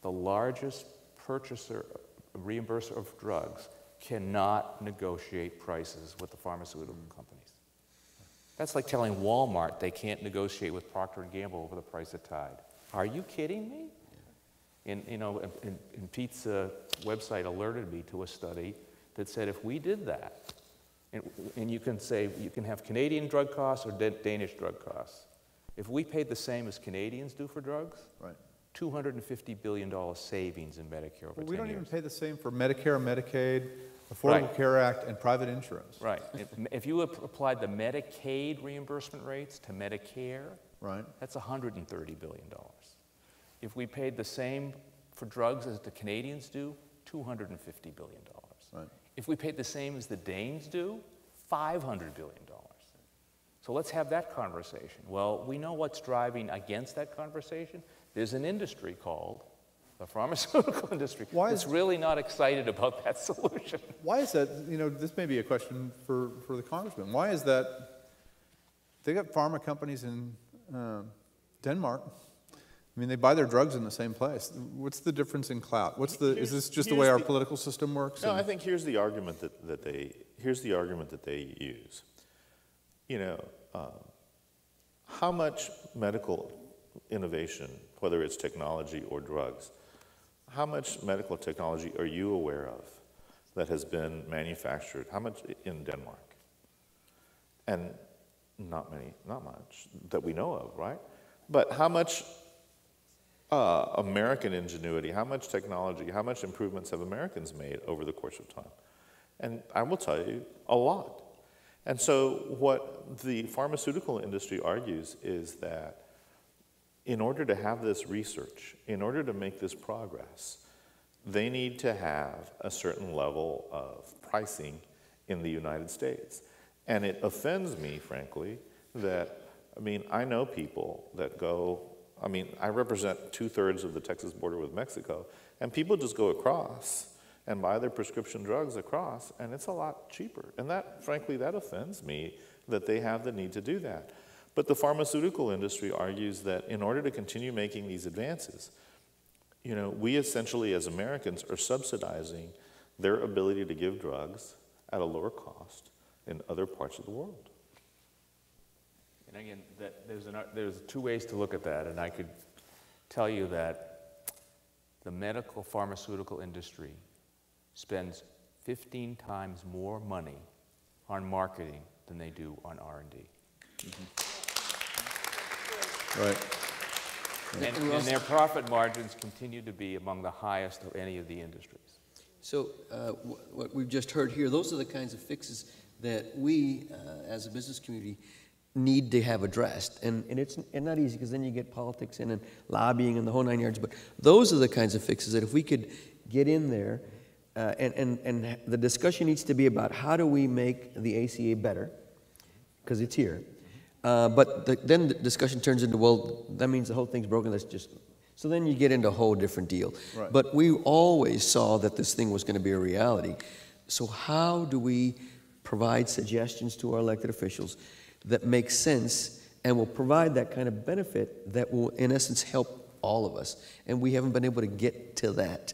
the largest reimburser of drugs, cannot negotiate prices with the pharmaceutical companies. That's like telling Walmart they can't negotiate with Procter & Gamble over the price of Tide. Are you kidding me? And Pete's website alerted me to a study that said if we did that, and you can have Canadian drug costs or Danish drug costs. If we paid the same as Canadians do for drugs, right, $250 billion savings in Medicare over 10 years. We don't even pay the same for Medicare, Medicaid, Affordable Care Act, and private insurance. Right. If you applied the Medicaid reimbursement rates to Medicare, right, that's $130 billion. If we paid the same for drugs as the Canadians do, $250 billion. Right. If we paid the same as the Danes do, $500 billion. So let's have that conversation. Well, we know what's driving against that conversation. There's an industry called the pharmaceutical industry that's really not excited about that solution. Why is that? This may be a question for the congressman. Why is that? They got pharma companies in Denmark I mean, they buy their drugs in the same place. What's the difference in clout? Is this just the way our political system works? No, I think here's the argument that they use. You know, how much medical innovation, whether it's technology or drugs, how much medical technology are you aware of that has been manufactured? How much in Denmark? And not much that we know of, right? But how much American ingenuity, how much technology, how much improvements have Americans made over the course of time? And I will tell you, a lot. And so what the pharmaceutical industry argues is that in order to have this research, in order to make this progress, they need to have a certain level of pricing in the United States. And it offends me, frankly, that, I mean, I know people that go, I mean, I represent 2/3 of the Texas border with Mexico, and people just go across and buy their prescription drugs across, and it's a lot cheaper. And that, frankly, that offends me that they have the need to do that. But the pharmaceutical industry argues that in order to continue making these advances, you know, we essentially as Americans are subsidizing their ability to give drugs at a lower cost in other parts of the world. And again, there's two ways to look at that, and I could tell you that the medical pharmaceutical industry spends 15 times more money on marketing than they do on R&D. Right. And their profit margins continue to be among the highest of any of the industries. So what we've just heard here, those are the kinds of fixes that we, as a business community, need to have addressed. And it's not easy because then you get politics in and lobbying and the whole 9 yards. But those are the kinds of fixes that if we could get in there, and the discussion needs to be about how do we make the ACA better, because it's here. But then the discussion turns into, well, that means the whole thing's broken, let's just... So then you get into a whole different deal. Right. But we always saw that this thing was going to be a reality. So how do we provide suggestions to our elected officials that make sense and will provide that kind of benefit that will, in essence, help all of us? And we haven't been able to get to that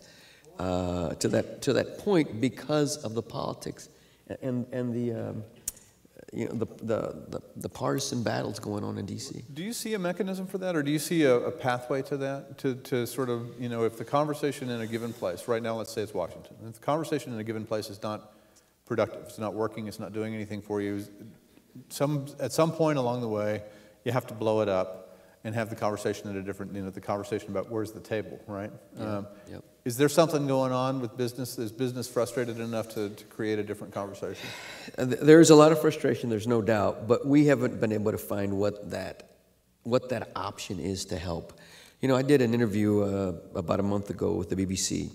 point because of the politics and the the partisan battles going on in D.C. Do you see a mechanism for that, or do you see a pathway to that, to sort of, you know, if the conversation in a given place, right now let's say it's Washington, if the conversation in a given place is not productive, it's not working, it's not doing anything for you, at some point along the way, you have to blow it up and have the conversation at a different, you know, the conversation about where's the table, right? Yeah. Yep. Is there something going on with business? Is business frustrated enough to create a different conversation? There's a lot of frustration, there's no doubt, but we haven't been able to find what that option is to help. You know, I did an interview about a month ago with the BBC.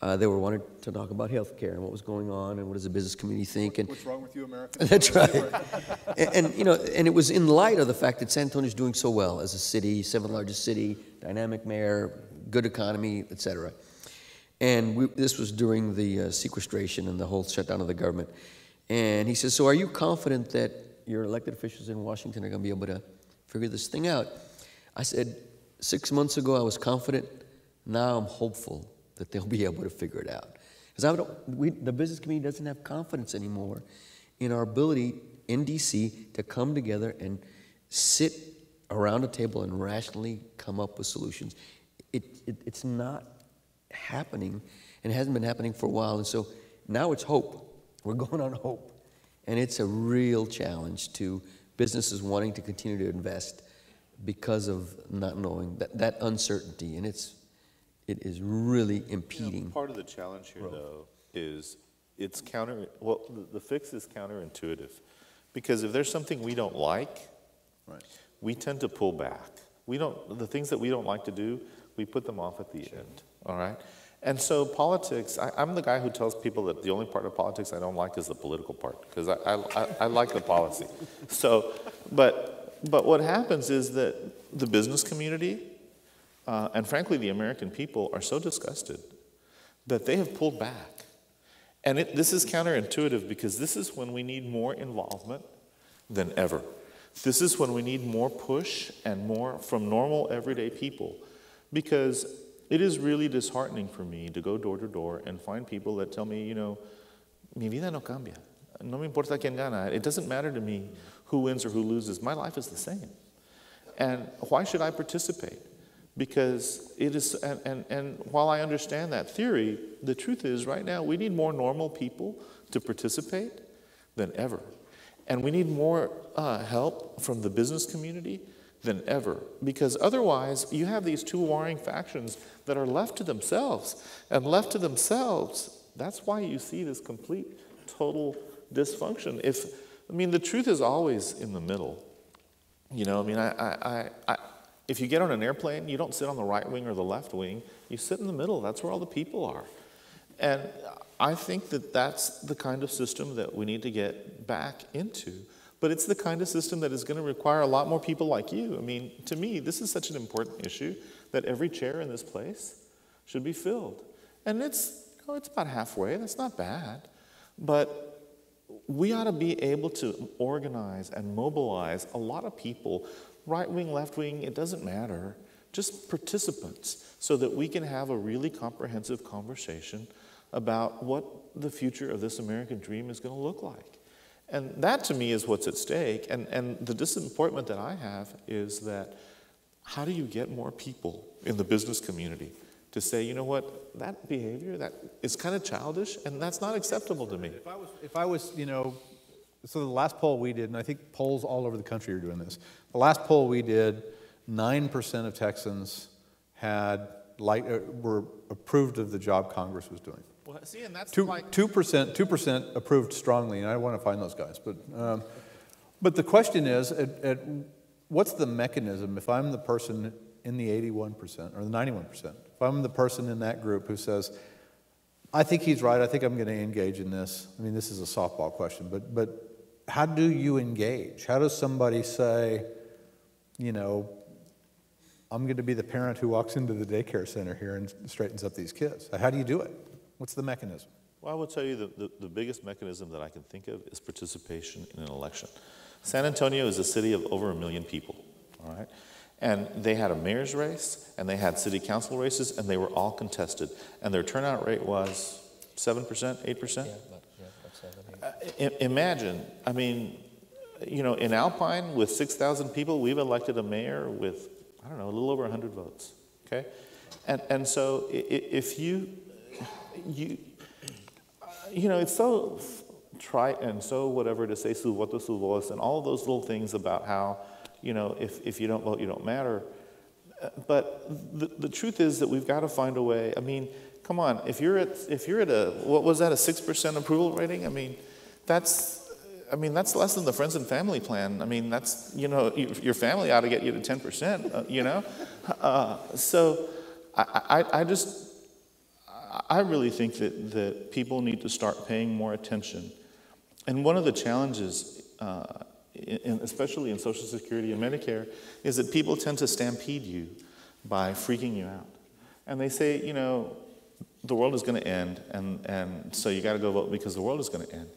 They were wanting to talk about healthcare and what was going on and what does the business community think. And what's wrong with you, America? That's right. and you know, and it was in light of the fact that San Antonio is doing so well as a city, 7th largest city, dynamic mayor, good economy, et cetera. And this was during the sequestration and the whole shutdown of the government. And he says, so are you confident that your elected officials in Washington are going to be able to figure this thing out? I said, 6 months ago I was confident. Now I'm hopeful that they'll be able to figure it out. Because the business community doesn't have confidence anymore in our ability in D.C. to come together and sit around a table and rationally come up with solutions. It's not happening, and it hasn't been happening for a while, and so now it's hope. We're going on hope, and it's a real challenge to businesses wanting to continue to invest because of not knowing that uncertainty, and it is really impeding. You know, part of the challenge here, though, is the fix is counterintuitive, because if there's something we don't like, right, we tend to pull back. The things that we don't like to do, we put them off at the end. All right? And so politics, I'm the guy who tells people that the only part of politics I don't like is the political part, because I like the policy. So, but what happens is that the business community, and frankly the American people, are so disgusted that they have pulled back. And this is counterintuitive, because this is when we need more involvement than ever. This is when we need more push and more from normal everyday people because it is really disheartening for me to go door to door and find people that tell me, mi vida no cambia. No me importa quién gana. It doesn't matter to me who wins or who loses. My life is the same. And why should I participate? Because it is, and while I understand that theory, the truth is right now we need more normal people to participate than ever. And we need more help from the business community than ever. Because otherwise, you have these two warring factions that are left to themselves. And left to themselves, that's why you see this complete, total dysfunction. The truth is always in the middle. If you get on an airplane, you don't sit on the right wing or the left wing. You sit in the middle. That's where all the people are. And I think that that's the kind of system that we need to get back into. But it's the kind of system that is going to require a lot more people like you. To me, this is such an important issue that every chair in this place should be filled. And it's about halfway. That's not bad. But we ought to be able to organize and mobilize a lot of people, right wing, left wing, it doesn't matter, just participants, so that we can have a really comprehensive conversation about what the future of this American dream is going to look like. And that, to me, is what's at stake. And the disappointment that I have is that how do you get more people in the business community to say, you know what, that behavior, that is kind of childish, and that's not acceptable to me. If I was, so the last poll we did, and I think polls all over the country are doing this. The last poll we did, 9% of Texans were approved of the job Congress was doing. Well, see, and that's 2% approved strongly, and I want to find those guys. But the question is, what's the mechanism if I'm the person in the 81% or the 91%? If I'm the person in that group who says, I think he's right, I think I'm going to engage in this. This is a softball question, but how do you engage? How does somebody say, I'm going to be the parent who walks into the daycare center here and straightens up these kids? How do you do it? What's the mechanism? Well, I will tell you the biggest mechanism that I can think of is participation in an election. San Antonio is a city of over 1 million people, all right? And they had a mayor's race, and they had city council races, and they were all contested. And their turnout rate was 7%, 8%? Yeah, about 7, 8. Imagine, in Alpine, with 6,000 people, we've elected a mayor with, a little over 100 votes, okay? And so if it's so trite and so whatever to say su voto su voz and all of those little things about how, if you don't vote, you don't matter. But the truth is that we've got to find a way. Come on, if you're at a, what was that, a 6% approval rating? That's less than the friends and family plan. That's, your family ought to get you to 10%, So I really think that people need to start paying more attention. And one of the challenges, especially in Social Security and Medicare, is that people tend to stampede you by freaking you out. And they say, the world is going to end, and so you got to go vote because the world is going to end.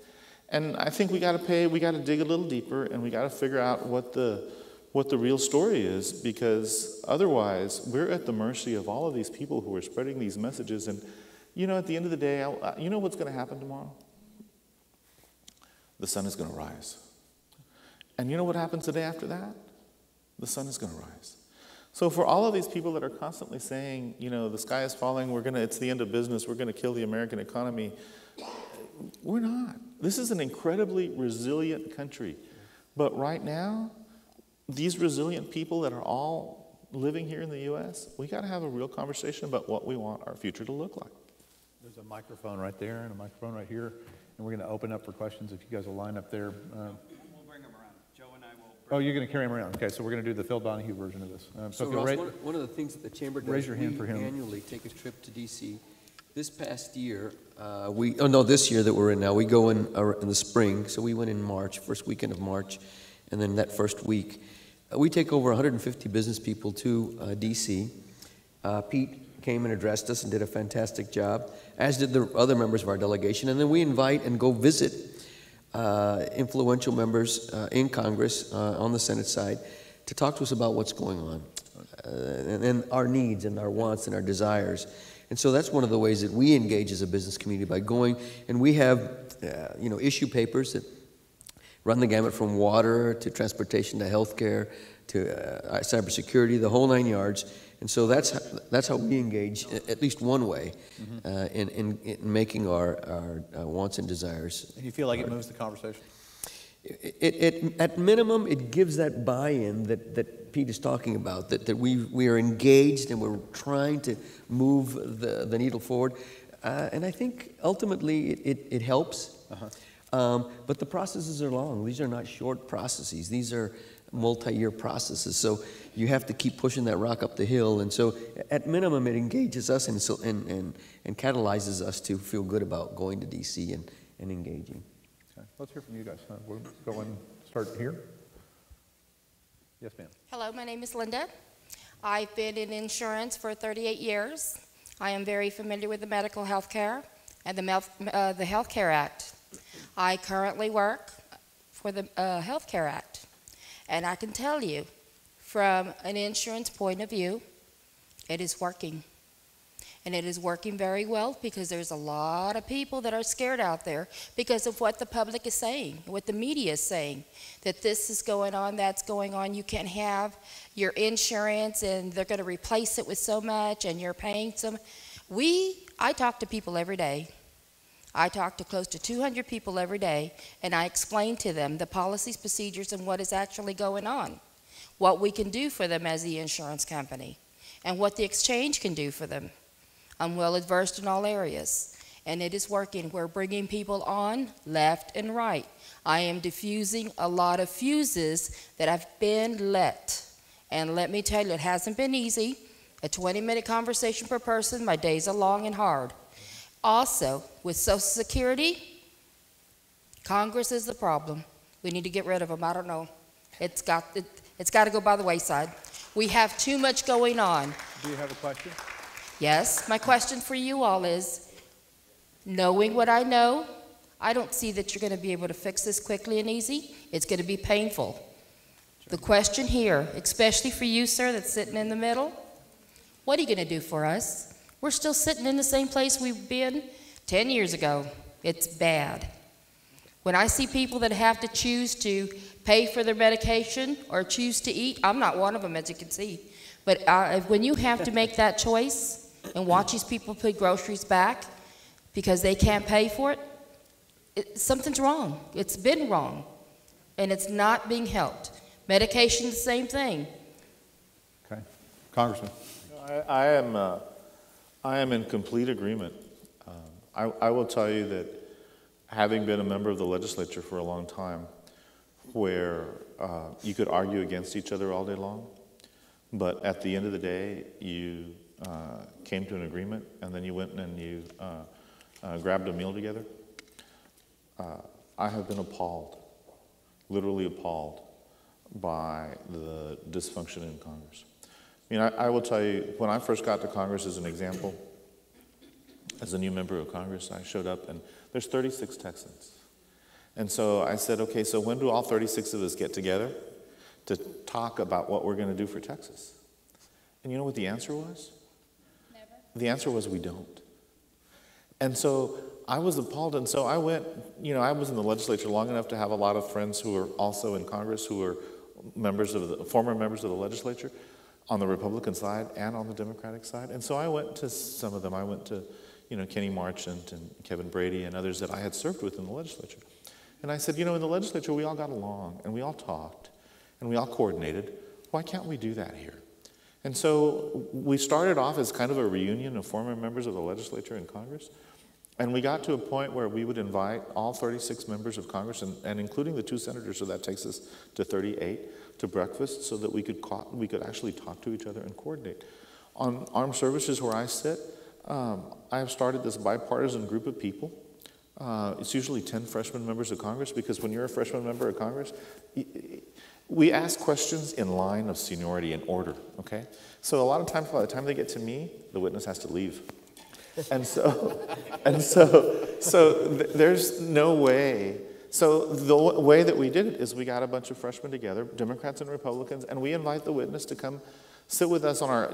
And I think we got to dig a little deeper, and we got to figure out what the real story is, because otherwise we're at the mercy of all of these people who are spreading these messages. And at the end of the day, you know what's going to happen tomorrow? The sun is going to rise. And you know what happens the day after that? The sun is going to rise. So for all of these people that are constantly saying, the sky is falling, it's the end of business, we're going to kill the American economy, we're not. This is an incredibly resilient country. But right now, these resilient people that are all living here in the U.S., we got to have a real conversation about what we want our future to look like. There's a microphone right there and a microphone right here, and we're going to open up for questions if you guys will line up there. We'll bring them around. Joe and I will. Oh, you're going to carry him around. Okay, so we're going to do the Phil Donahue version of this. So Ross, one of the things that the Chamber does, raise your hand for him. Annually take a trip to D.C. This past year, this year that we're in now, we go in the spring, so we went in March, first weekend of March, and then that first week, we take over 150 business people to D.C. Pete came and addressed us and did a fantastic job, as did the other members of our delegation, and then we invite and go visit influential members in Congress on the Senate side to talk to us about what's going on. and our needs and our wants and our desires. And so that's one of the ways that we engage as a business community, by going, and we have issue papers that run the gamut from water to transportation to healthcare to cybersecurity, the whole 9 yards. And so that's how we engage, at least one way, in making our wants and desires. You feel like it moves the conversation? At minimum, it gives that buy-in that Pete is talking about, that we are engaged and we're trying to move the needle forward. And I think ultimately it helps. But the processes are long. These are not short processes. These are multi-year processes. So you have to keep pushing that rock up the hill. And so at minimum, it engages us and catalyzes us to feel good about going to DC and engaging. Okay. Let's hear from you guys. We'll go and start here. Yes, ma'am. Hello, my name is Linda. I've been in insurance for 38 years. I am very familiar with the medical health care and the Health Care Act. I currently work for the Health Care Act. And I can tell you, from an insurance point of view, it is working. And it is working very well, because there's a lot of people that are scared out there because of what the public is saying, what the media is saying, that this is going on, that's going on, you can't have your insurance and they're going to replace it with so much and you're paying some. I talk to people every day. I talk to close to 200 people every day, and I explain to them the policies, procedures, and what is actually going on, what we can do for them as the insurance company, and what the exchange can do for them. I'm well versed in all areas, and it is working. We're bringing people on left and right. I am diffusing a lot of fuses that have been lit, and let me tell you, it hasn't been easy. A 20-minute conversation per person, my days are long and hard. Also, with Social Security, Congress is the problem. We need to get rid of them. I don't know. It's got to go by the wayside. We have too much going on. Do you have a question? Yes. My question for you all is, knowing what I know, I don't see that you're going to be able to fix this quickly and easy. It's going to be painful. The question here, especially for you, sir, that's sitting in the middle, what are you going to do for us? We're still sitting in the same place we've been 10 years ago. It's bad. When I see people that have to choose to pay for their medication or choose to eat, I'm not one of them, as you can see. But when you have to make that choice and watch these people put groceries back because they can't pay for it, something's wrong. It's been wrong, and it's not being helped. Medication, the same thing. Okay. Congressman. I am in complete agreement. I will tell you that, having been a member of the legislature for a long time, where you could argue against each other all day long, but at the end of the day, you came to an agreement, and then you went and you grabbed a meal together. I have been appalled, literally appalled, by the dysfunction in Congress. I mean, I will tell you, when I first got to Congress, as an example, as a new member of Congress, I showed up and there's 36 Texans. And so I said, okay, so when do all 36 of us get together to talk about what we're going to do for Texas? And you know what the answer was? Never. The answer was, we don't. And so I was appalled, and so I went, I was in the legislature long enough to have a lot of friends who were also in Congress, who were former members of the legislature, on the Republican side and on the Democratic side. And so I went to some of them. I went to, Kenny Marchant and Kevin Brady and others that I had served with in the legislature. And I said, in the legislature, we all got along, and we all talked, and we all coordinated. Why can't we do that here? And so we started off as kind of a reunion of former members of the legislature and Congress. And we got to a point where we would invite all 36 members of Congress, and including the 2 senators, so that takes us to 38, to breakfast, so that we could actually talk to each other and coordinate. On armed services, where I sit, I have started this bipartisan group of people. It's usually 10 freshman members of Congress, because when you're a freshman member of Congress, we ask questions in line of seniority and order, okay? So a lot of times, by the time they get to me, the witness has to leave. And so there's no way. So the way that we did it is we got a bunch of freshmen together, Democrats and Republicans, and we invite the witness to come sit with us on our,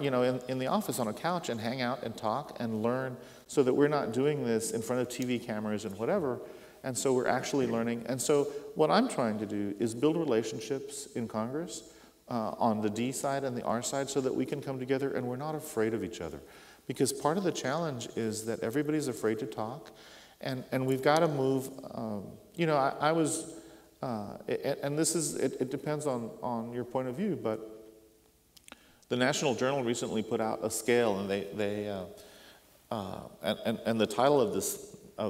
in the office on a couch and hang out and talk and learn so that we're not doing this in front of TV cameras and whatever. And so we're actually learning. And so what I'm trying to do is build relationships in Congress on the D side and the R side so that we can come together and we're not afraid of each other. Because part of the challenge is that everybody's afraid to talk. And we've got to move, I was, and this is, it depends on your point of view, but the National Journal recently put out a scale, and and the title of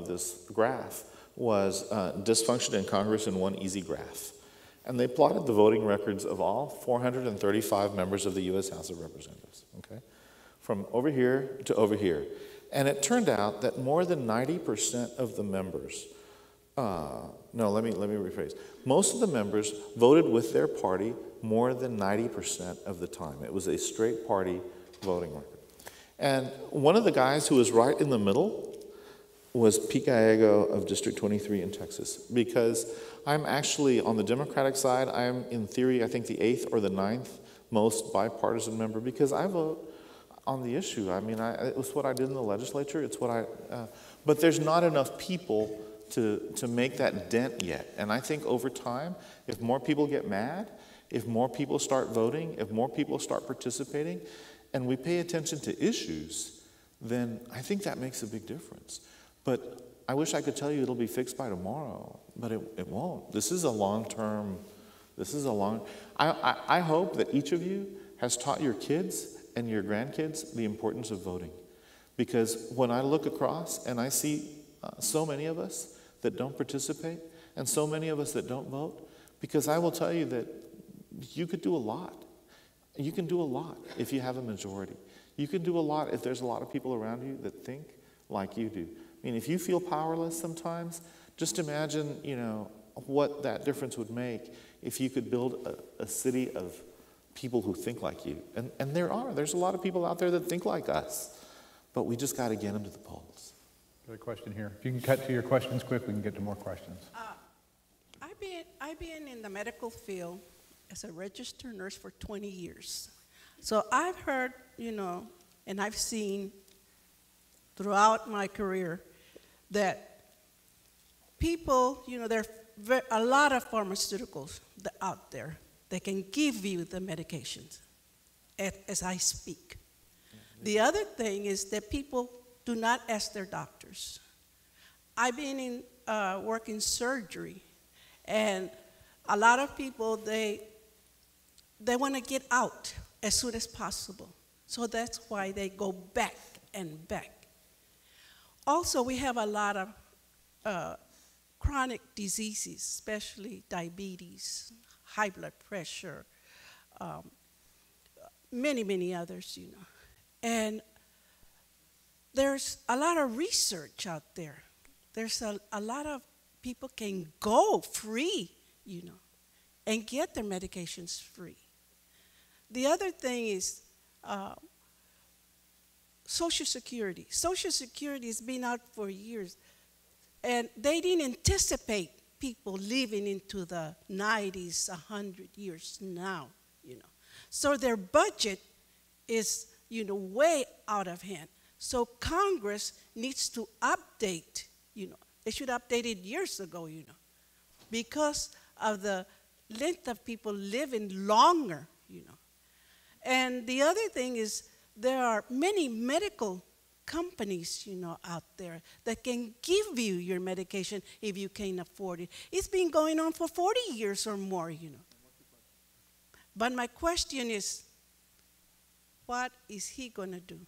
this graph was Dysfunction in Congress in One Easy Graph. And they plotted the voting records of all 435 members of the U.S. House of Representatives, okay? From over here to over here. And it turned out that more than 90% of the members, let me rephrase. Most of the members voted with their party more than 90% of the time. It was a straight party voting record. And one of the guys who was right in the middle was Pete Gallego of District 23 in Texas, because I'm actually on the Democratic side. I'm in theory, I think the 8th or the 9th most bipartisan member, because I vote on the issue. I mean, it was what I did in the legislature. It's what but there's not enough people to make that dent yet. And I think over time, if more people get mad, if more people start voting, if more people start participating, and we pay attention to issues, then I think that makes a big difference. But I wish I could tell you it'll be fixed by tomorrow, but it won't. This is a long-term, I hope that each of you has taught your kids and your grandkids the importance of voting. Because when I look across and I see so many of us that don't participate and so many of us that don't vote, because I will tell you that you could do a lot. You can do a lot if you have a majority. You can do a lot if there's a lot of people around you that think like you do. I mean, if you feel powerless sometimes, just imagine, what that difference would make if you could build a city of people who think like you. And there's a lot of people out there that think like us, but we just got to get them to the polls. Got a question here. If you can cut to your questions quick, we can get to more questions. I've been in the medical field as a registered nurse for 20 years. So I've heard, and I've seen throughout my career that people, there are a lot of pharmaceuticals out there that can give you the medications as I speak. The other thing is that people do not ask their doctors. I've been in working surgery, and a lot of people, they want to get out as soon as possible. So that's why they go back and back. Also, we have a lot of chronic diseases, especially diabetes, high blood pressure, many, many others, And there's a lot of research out there. There's a lot of people can go free, and get their medications free. The other thing is Social Security. Social Security has been out for years, and they didn't anticipate people living into the 90s, 100 years now, So their budget is, way out of hand. So Congress needs to update, They should update it years ago, because of the length of people living longer, And the other thing is there are many medical companies, out there that can give you your medication if you can't afford it. It's been going on for 40 years or more, But my question is, what is he going to do?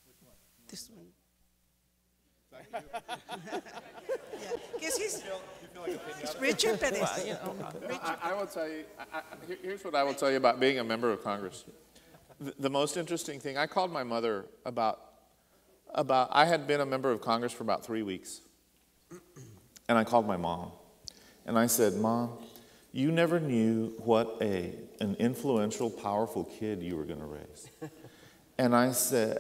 Which one? This one. Yeah, because he's Richard Perez. I will tell you, here's what I will tell you about being a member of Congress. The most interesting thing, I called my mother I had been a member of Congress for about 3 weeks. And I called my mom. And I said, Mom, you never knew what an influential, powerful kid you were going to raise. And I said,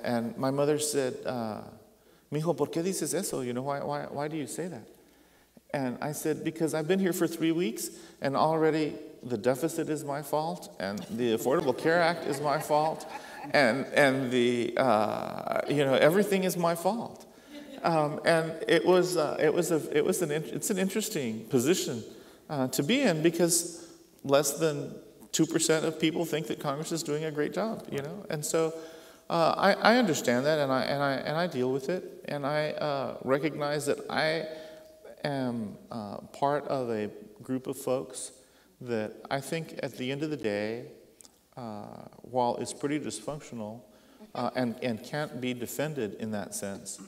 and my mother said, Mijo, ¿por qué dices eso? Why do you say that? And I said, because I've been here for 3 weeks, and already the deficit is my fault, and the Affordable Care Act is my fault, and the everything is my fault. And it's an interesting position to be in, because less than 2% of people think that Congress is doing a great job, and so I understand that, and I deal with it, and I recognize that I am part of a group of folks that I think at the end of the day, while it's pretty dysfunctional and can't be defended in that sense,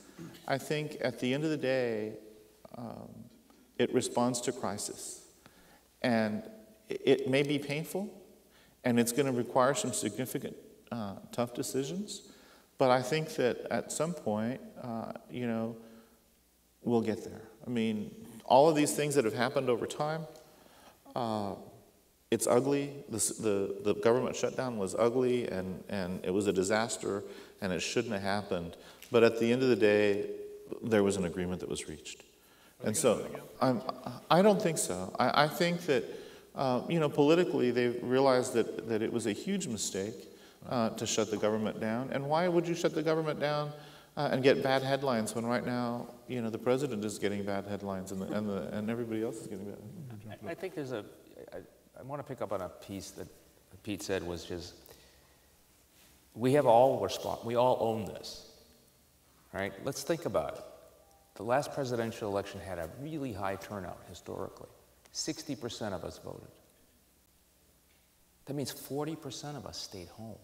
I think at the end of the day, it responds to crisis. And it may be painful, and it's going to require some significant tough decisions, but I think that at some point, we'll get there. I mean, all of these things that have happened over time, it's ugly. The government shutdown was ugly, and it was a disaster, and it shouldn't have happened. But at the end of the day, there was an agreement that was reached. And so I don't think so. I think that, politically, they realized that it was a huge mistake to shut the government down. And why would you shut the government down and get bad headlines when right now, the president is getting bad headlines and everybody else is getting bad headlines? I think I want to pick up on a piece that Pete said, which is we all own this, right? Let's think about it. The last presidential election had a really high turnout historically. 60% of us voted. That means 40% of us stayed home.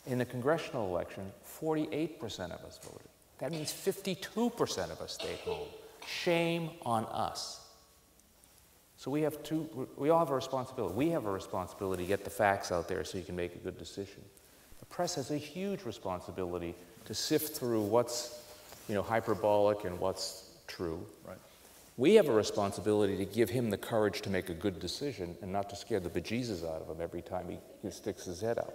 In the congressional election, 48% of us voted. That means 52% of us stayed home. Shame on us. So we all have a responsibility. We have a responsibility to get the facts out there so you can make a good decision. The press has a huge responsibility to sift through what's, hyperbolic and what's true. Right. We have a responsibility to give him the courage to make a good decision and not to scare the bejesus out of him every time he sticks his head out.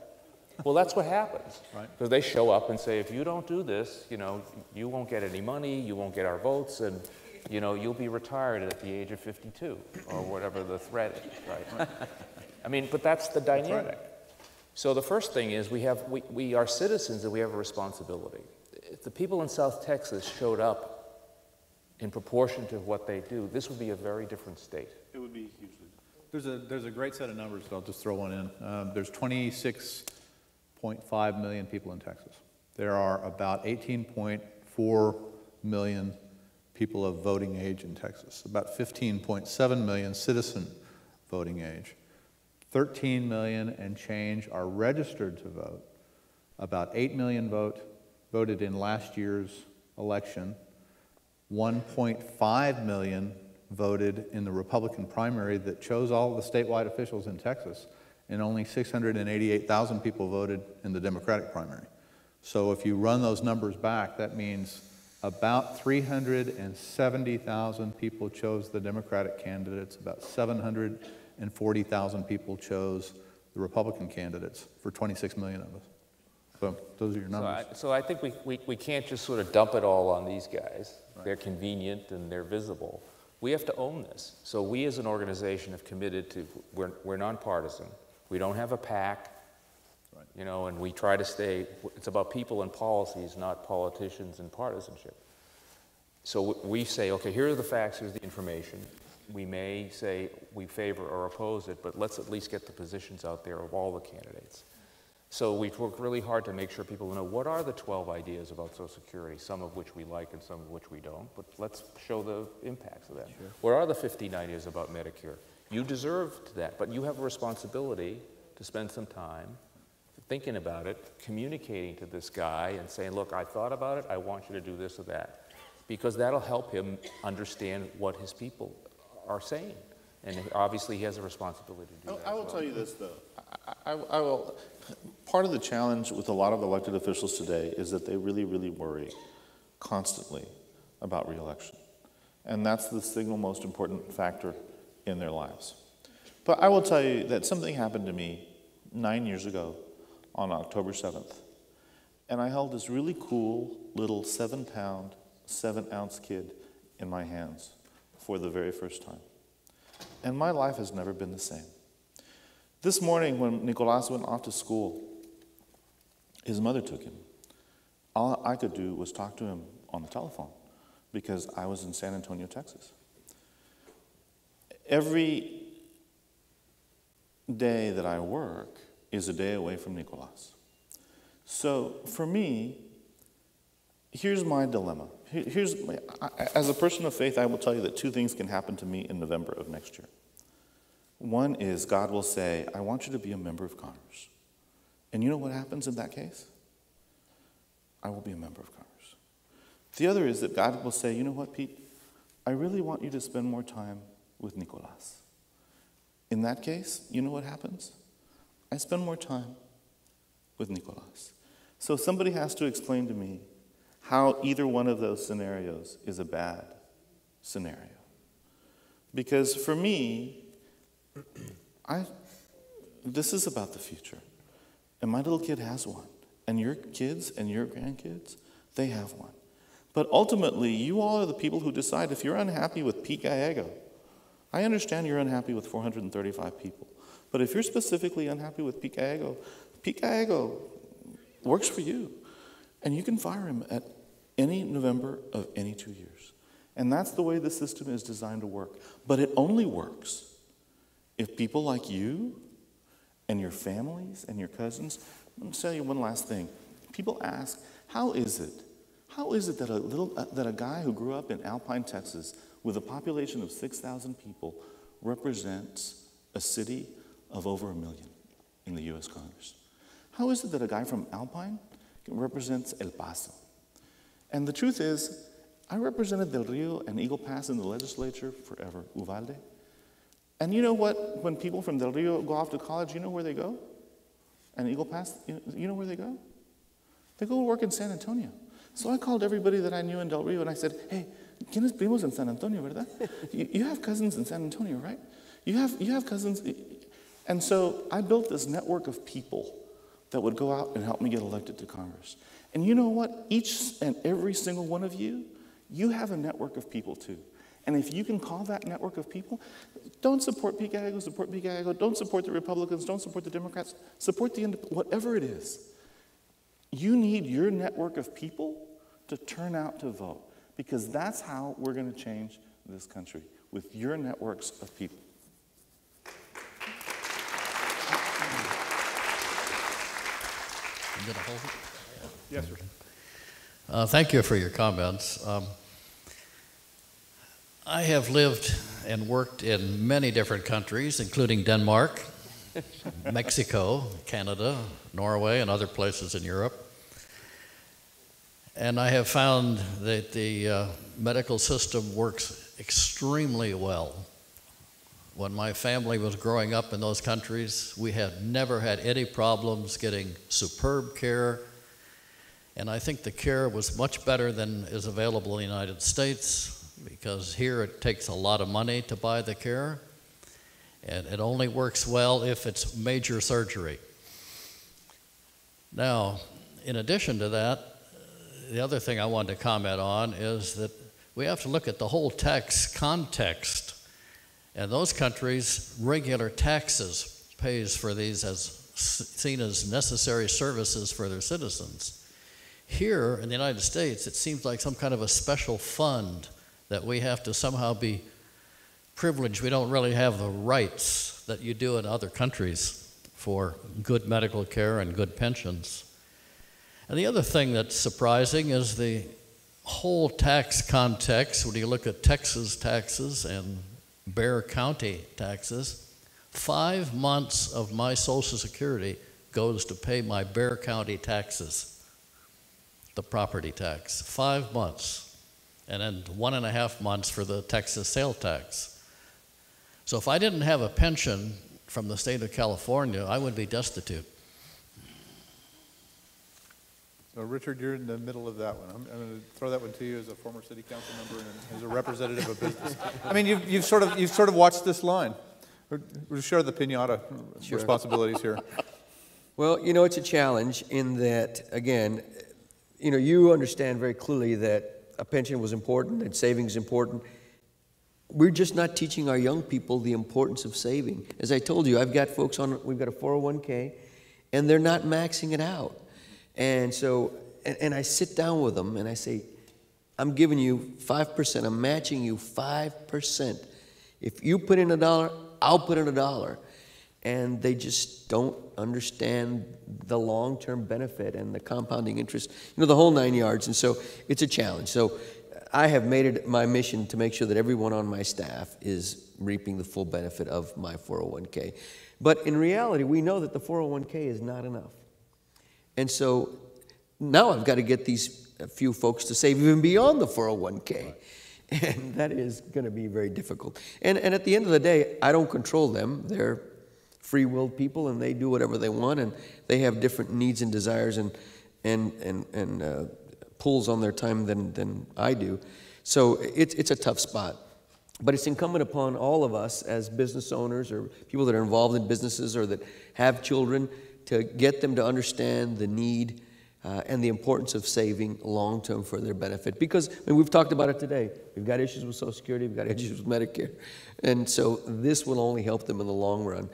Well, that's what happens. Right. Because they show up and say, if you don't do this, you won't get any money, you won't get our votes, and you'll be retired at the age of 52, or whatever the threat is, right? I mean, but that's the dynamic. That's right. So the first thing is we are citizens and we have a responsibility. If the people in South Texas showed up in proportion to what they do, this would be a very different state. It would be hugely. There's a great set of numbers, I'll just throw one in. There's 26.5 million people in Texas. There are about 18.4 million people of voting age in Texas, about 15.7 million citizen voting age. 13 million and change are registered to vote. About 8 million voted in last year's election. 1.5 million voted in the Republican primary that chose all of the statewide officials in Texas, and only 688,000 people voted in the Democratic primary. So if you run those numbers back, that means about 370,000 people chose the Democratic candidates, about 740,000 people chose the Republican candidates for 26 million of us. So those are your numbers. So I think we can't just sort of dump it all on these guys. Right. They're convenient and they're visible. We have to own this. So we as an organization have committed to, we're nonpartisan. We don't have a PAC, right. And we try to stay, it's about people and policies, not politicians and partisanship. So we say, okay, here are the facts, here's the information. We may say we favor or oppose it, but let's at least get the positions out there of all the candidates. So we've worked really hard to make sure people know what are the 12 ideas about Social Security, some of which we like and some of which we don't, but let's show the impacts of that. Sure. What are the 15 ideas about Medicare? You deserve that, but you have a responsibility to spend some time thinking about it, communicating to this guy and saying, look, I thought about it, I want you to do this or that, because that'll help him understand what his people are saying. And obviously he has a responsibility to do that. I will tell you this, though. I will. Part of the challenge with a lot of elected officials today is that they really, really worry constantly about re-election. And that's the single most important factor in their lives. But I will tell you that something happened to me 9 years ago on October 7th. And I held this really cool little 7-pound, 7-ounce kid in my hands for the very first time. And my life has never been the same. This morning when Nicolas went off to school, his mother took him. All I could do was talk to him on the telephone because I was in San Antonio, Texas. Every day that I work is a day away from Nicolas. So for me, here's my dilemma. As a person of faith, I will tell you that two things can happen to me in November of next year. One is God will say, I want you to be a member of Congress. And you know what happens in that case? I will be a member of Congress. The other is that God will say, you know what, Pete? I really want you to spend more time with Nicolas. In that case, you know what happens? I spend more time with Nicolas. So somebody has to explain to me how either one of those scenarios is a bad scenario. Because for me, this is about the future. And my little kid has one. And your kids and your grandkids, they have one. But ultimately, you all are the people who decide if you're unhappy with Pete Gallego. I understand you're unhappy with 435 people. But if you're specifically unhappy with Pete Gallego works for you. And you can fire him at any November of any 2 years. And that's the way the system is designed to work. But it only works if people like you and your families and your cousins. Let me tell you one last thing. People ask, how is it that a guy who grew up in Alpine, Texas, with a population of 6,000 people, represents a city of over 1 million in the U.S. Congress? How is it that a guy from Alpine represents El Paso? And the truth is, I represented Del Rio and Eagle Pass in the legislature forever, Uvalde. And you know what? When people from Del Rio go off to college, you know where they go? And Eagle Pass, you know where they go? They go to work in San Antonio. So I called everybody that I knew in Del Rio and I said, hey, ¿Tienes primos en San Antonio, verdad? You have cousins in San Antonio, right? You have cousins. And so I built this network of people that would go out and help me get elected to Congress. And you know what? Each and every single one of you, you have a network of people too. And if you can call that network of people, don't support Pete Gallego, support Pete Gallego. Don't support the Republicans, don't support the Democrats. Support the whatever it is. You need your network of people to turn out to vote, because that's how we're going to change this country, with your networks of people. I'm going to hold it. Yes, sir. Thank you for your comments. I have lived and worked in many different countries, including Denmark, Mexico, Canada, Norway, and other places in Europe. And I have found that the medical system works extremely well. When my family was growing up in those countries, we had never had any problems getting superb care. And I think the care was much better than is available in the United States, because here it takes a lot of money to buy the care. And it only works well if it's major surgery. Now, in addition to that, the other thing I wanted to comment on is that we have to look at the whole tax context. And those countries, regular taxes pays for these as seen as necessary services for their citizens. Here in the United States, it seems like some kind of a special fund that we have to somehow be privileged. We don't really have the rights that you do in other countries for good medical care and good pensions. And the other thing that's surprising is the whole tax context. When you look at Texas taxes and Bexar County taxes, 5 months of my Social Security goes to pay my Bexar County taxes, the property tax. 5 months. And then 1.5 months for the Texas sales tax. So if I didn't have a pension from the state of California, I would be destitute. So Richard, you're in the middle of that one. I'm going to throw that one to you as a former city council member and as a representative of business. I mean, you've sort of watched this line. We'll share the piñata responsibilities here. Well, it's a challenge in that, again, you understand very clearly that a pension was important and savings important. We're just not teaching our young people the importance of saving. As I told you, we've got a 401k, and they're not maxing it out. And so, and I sit down with them and I say, I'm giving you 5%, I'm matching you 5%. If you put in $1, I'll put in $1. And they just don't understand the long-term benefit and the compounding interest, the whole 9 yards. And so it's a challenge. So I have made it my mission to make sure that everyone on my staff is reaping the full benefit of my 401k. But in reality, we know that the 401k is not enough. And so now I've got to get these few folks to save even beyond the 401k. And that is going to be very difficult. And at the end of the day, I don't control them. They're free-willed people, and they do whatever they want, and they have different needs and desires and pulls on their time than I do. So it's a tough spot. But it's incumbent upon all of us as business owners or people that are involved in businesses or that have children to get them to understand the need and the importance of saving long-term for their benefit. Because we've talked about it today. We've got issues with Social Security, we've got issues with Medicare. And so this will only help them in the long run.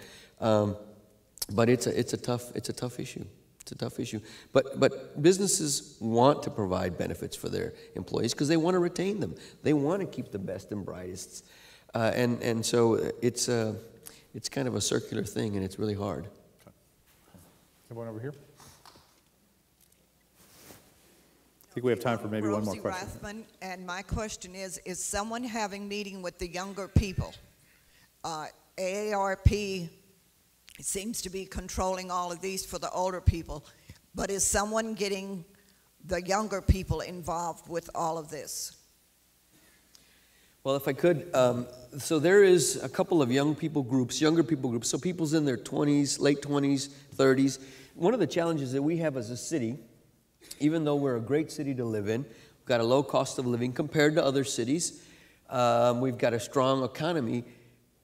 But it's a tough issue. It's a tough issue. But businesses want to provide benefits for their employees because they want to retain them. They want to keep the best and brightest. And so it's kind of a circular thing, and it's really hard. Okay. Anyone over here? I think we have time for maybe one more question. Rosie Rathman, and my question is someone having meeting with the younger people? AARP seems to be controlling all of these for the older people, but is someone getting the younger people involved with all of this? Well, if I could, so there is a couple of younger people groups, so people's in their 20s, late 20s, 30s. One of the challenges that we have as a city, even though we're a great city to live in, we've got a low cost of living compared to other cities, we've got a strong economy,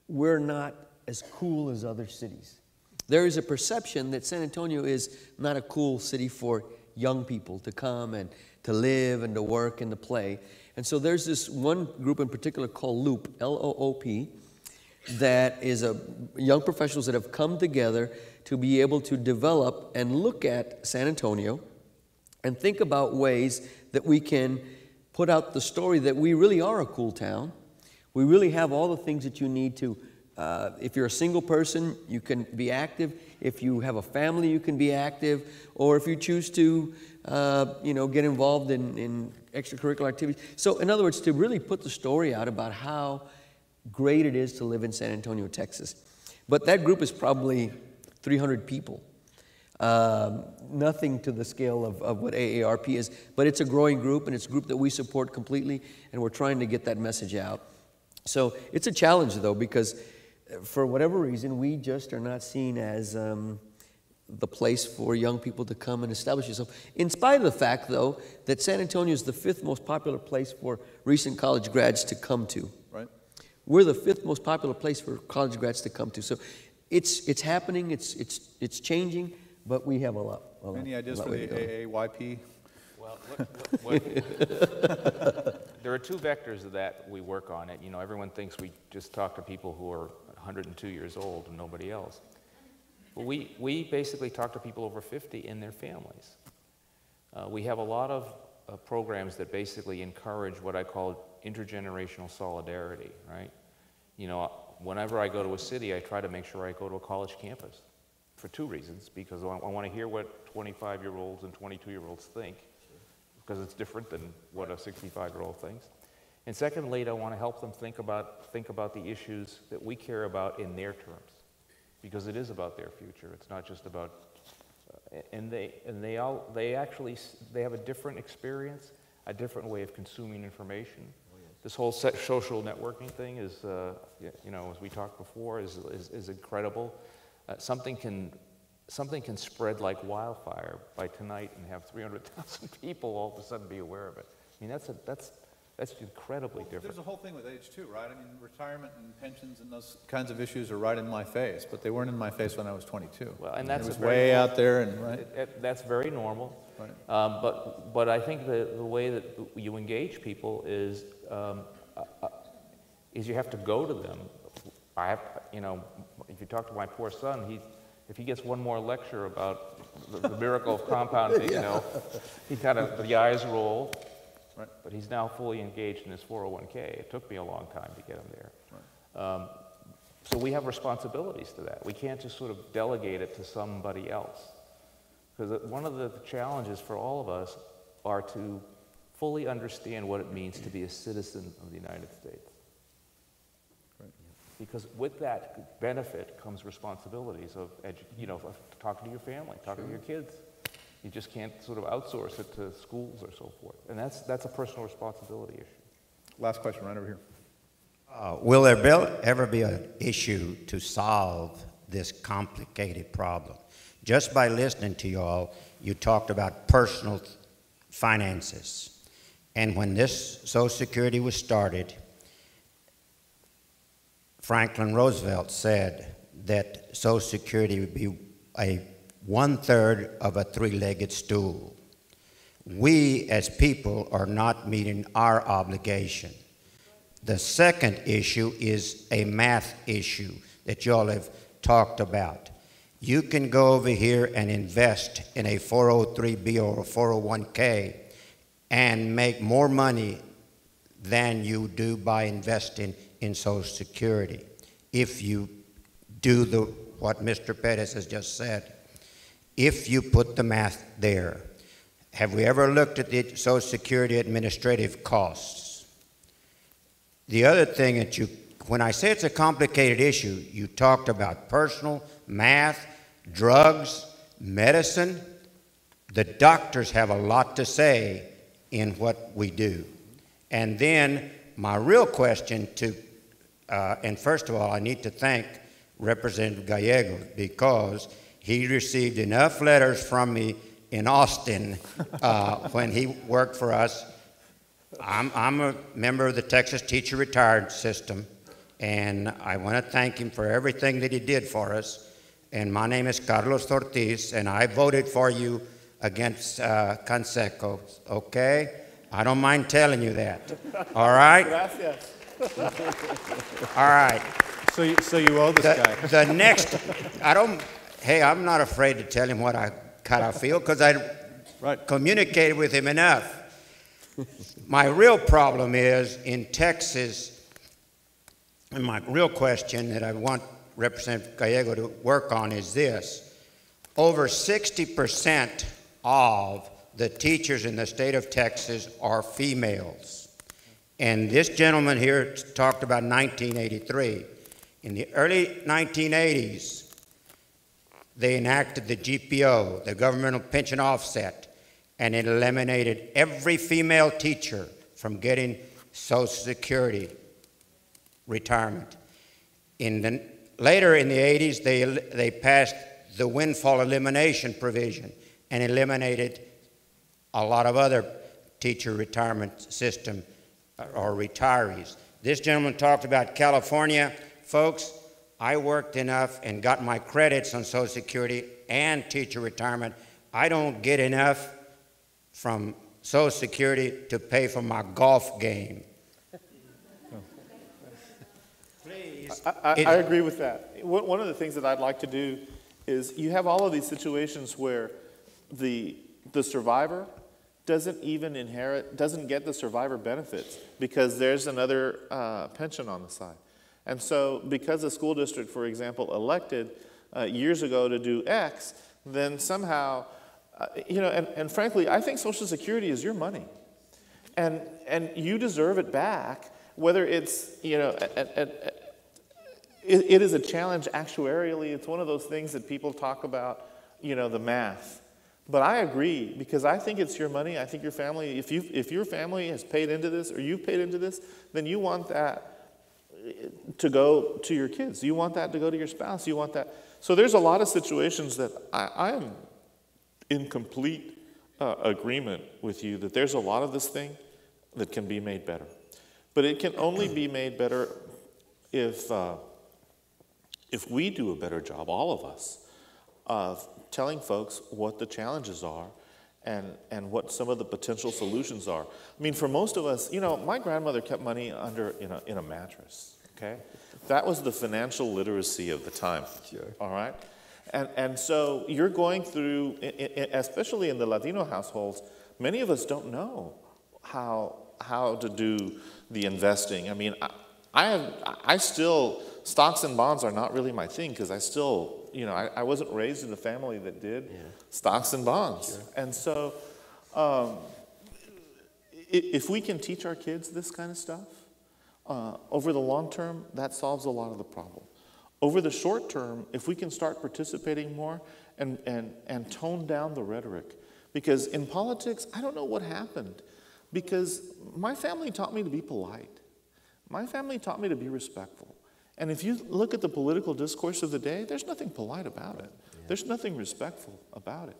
we're not as cool as other cities. There is a perception that San Antonio is not a cool city for young people to come and to live and to work and to play. And so there's this one group in particular called Loop, L-O-O-P, that is young professionals that have come together to be able to develop and look at San Antonio and think about ways that we can put out the story that we really are a cool town. We really have all the things that you need to. If you're a single person, you can be active. If you have a family, you can be active. Or if you choose to, get involved in extracurricular activities. So, in other words, to really put the story out about how great it is to live in San Antonio, Texas. But that group is probably 300 people. Nothing to the scale of what AARP is. But it's a growing group, and it's a group that we support completely, and we're trying to get that message out. So, it's a challenge, though, because for whatever reason, we just are not seen as the place for young people to come and establish yourself. In spite of the fact, though, that San Antonio is the 5th most popular place for recent college grads to come to. Right. We're the 5th most popular place for college grads to come to. So it's happening, it's changing, but we have a lot. Any ideas for the AAYP? Well, there are two vectors of that we work on it. Everyone thinks we just talk to people who are 102 years old and nobody else. But we basically talk to people over 50 and their families. We have a lot of programs that basically encourage what I call intergenerational solidarity, right? Whenever I go to a city, I try to make sure I go to a college campus for two reasons. Because I want to hear what 25-year-olds and 22-year-olds think, because it's different than what a 65-year-old thinks. And secondly, I want to help them think about the issues that we care about in their terms, because it is about their future. It's not just about, they have a different experience, a different way of consuming information. This whole social networking thing is, as we talked before, is incredible. Something can spread like wildfire by tonight and have 300,000 people all of a sudden be aware of it. I mean, that's incredibly different. There's a whole thing with age too, right? I mean, retirement and pensions and those kinds of issues are right in my face, but they weren't in my face when I was 22. Well, and that's it was way out there, and right. That's very normal. But I think the way that you engage people is you have to go to them. If you talk to my poor son, if he gets one more lecture about the miracle of compounding, he kind of, the eyes roll. Right. But he's now fully engaged in his 401k. It took me a long time to get him there. Right. So we have responsibilities to that. We can't just sort of delegate it to somebody else. Because one of the challenges for all of us are to fully understand what it means to be a citizen of the United States. Right. Because with that benefit comes responsibilities of talking to your family, talking to your kids. You just can't sort of outsource it to schools or so forth. And that's a personal responsibility issue. Last question, right over here. Will there ever be an issue to solve this complicated problem? Just by listening to you all, you talked about personal finances. And when this Social Security was started, Franklin Roosevelt said that Social Security would be a 1/3 of a three-legged stool. We as people are not meeting our obligation. The second issue is a math issue that you all have talked about. You can go over here and invest in a 403B or a 401k and make more money than you do by investing in Social Security if you do what Mr. Pettis has just said. If you put the math there. Have we ever looked at the Social Security administrative costs? The other thing that when I say it's a complicated issue, you talked about personal, math, drugs, medicine. The doctors have a lot to say in what we do. And then my real question and first of all, I need to thank Representative Gallego because he received enough letters from me in Austin when he worked for us. I'm a member of the Texas Teacher Retired System, and I want to thank him for everything that he did for us. And my name is Carlos Ortiz, and I voted for you against Canseco, okay? I don't mind telling you that, all right? Gracias. All right. So you owe this guy. The next, I'm not afraid to tell him what I feel because I communicated with him enough. My real problem is in Texas, and my real question that I want Representative Gallego to work on is this. Over 60% of the teachers in the state of Texas are females. And this gentleman here talked about 1983. In the early 1980s, they enacted the GPO, the Governmental Pension Offset, and it eliminated every female teacher from getting Social Security retirement. Later in the 80s, they passed the windfall elimination provision and eliminated a lot of other teacher retirement system or retirees. This gentleman talked about California. Folks, I worked enough and got my credits on Social Security and teacher retirement. I don't get enough from Social Security to pay for my golf game. Please. I agree with that. One of the things that I'd like to do is you have all of these situations where the survivor doesn't get the survivor benefits because there's another pension on the side. And so because a school district, for example, elected years ago to do X, then somehow, and frankly, I think Social Security is your money. And you deserve it back, whether it's, it is a challenge actuarially. It's one of those things that people talk about, the math. But I agree, because I think it's your money. I think your family, if your family has paid into this or you've paid into this, then you want that to go to your kids. You want that to go to your spouse. You want that. So there's a lot of situations that I am in complete agreement with you that there's a lot of this thing that can be made better. But it can only be made better if we do a better job, all of us, of telling folks what the challenges are and what some of the potential solutions are. I mean, for most of us, you know, my grandmother kept money in a mattress, okay? That was the financial literacy of the time, all right? And so you're going through, especially in the Latino households, many of us don't know how to do the investing. I mean, I still, stocks and bonds are not really my thing because I still, you know, I wasn't raised in a family that did stocks and bonds. Sure. And so if we can teach our kids this kind of stuff, over the long term, that solves a lot of the problem. Over the short term, if we can start participating more and tone down the rhetoric, because in politics, I don't know what happened, because my family taught me to be polite. My family taught me to be respectful. And if you look at the political discourse of the day, there's nothing polite about it. Yeah. There's nothing respectful about it.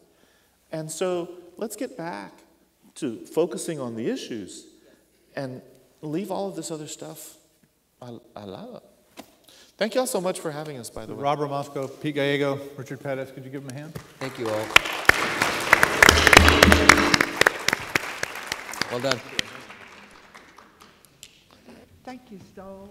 And so let's get back to focusing on the issues and leave all of this other stuff a la. Thank you all so much for having us, by the way. Rob Ramasco, Pete Gallego, Richard Pettis, could you give them a hand? Thank you all. Well done. Thank you, Stowe.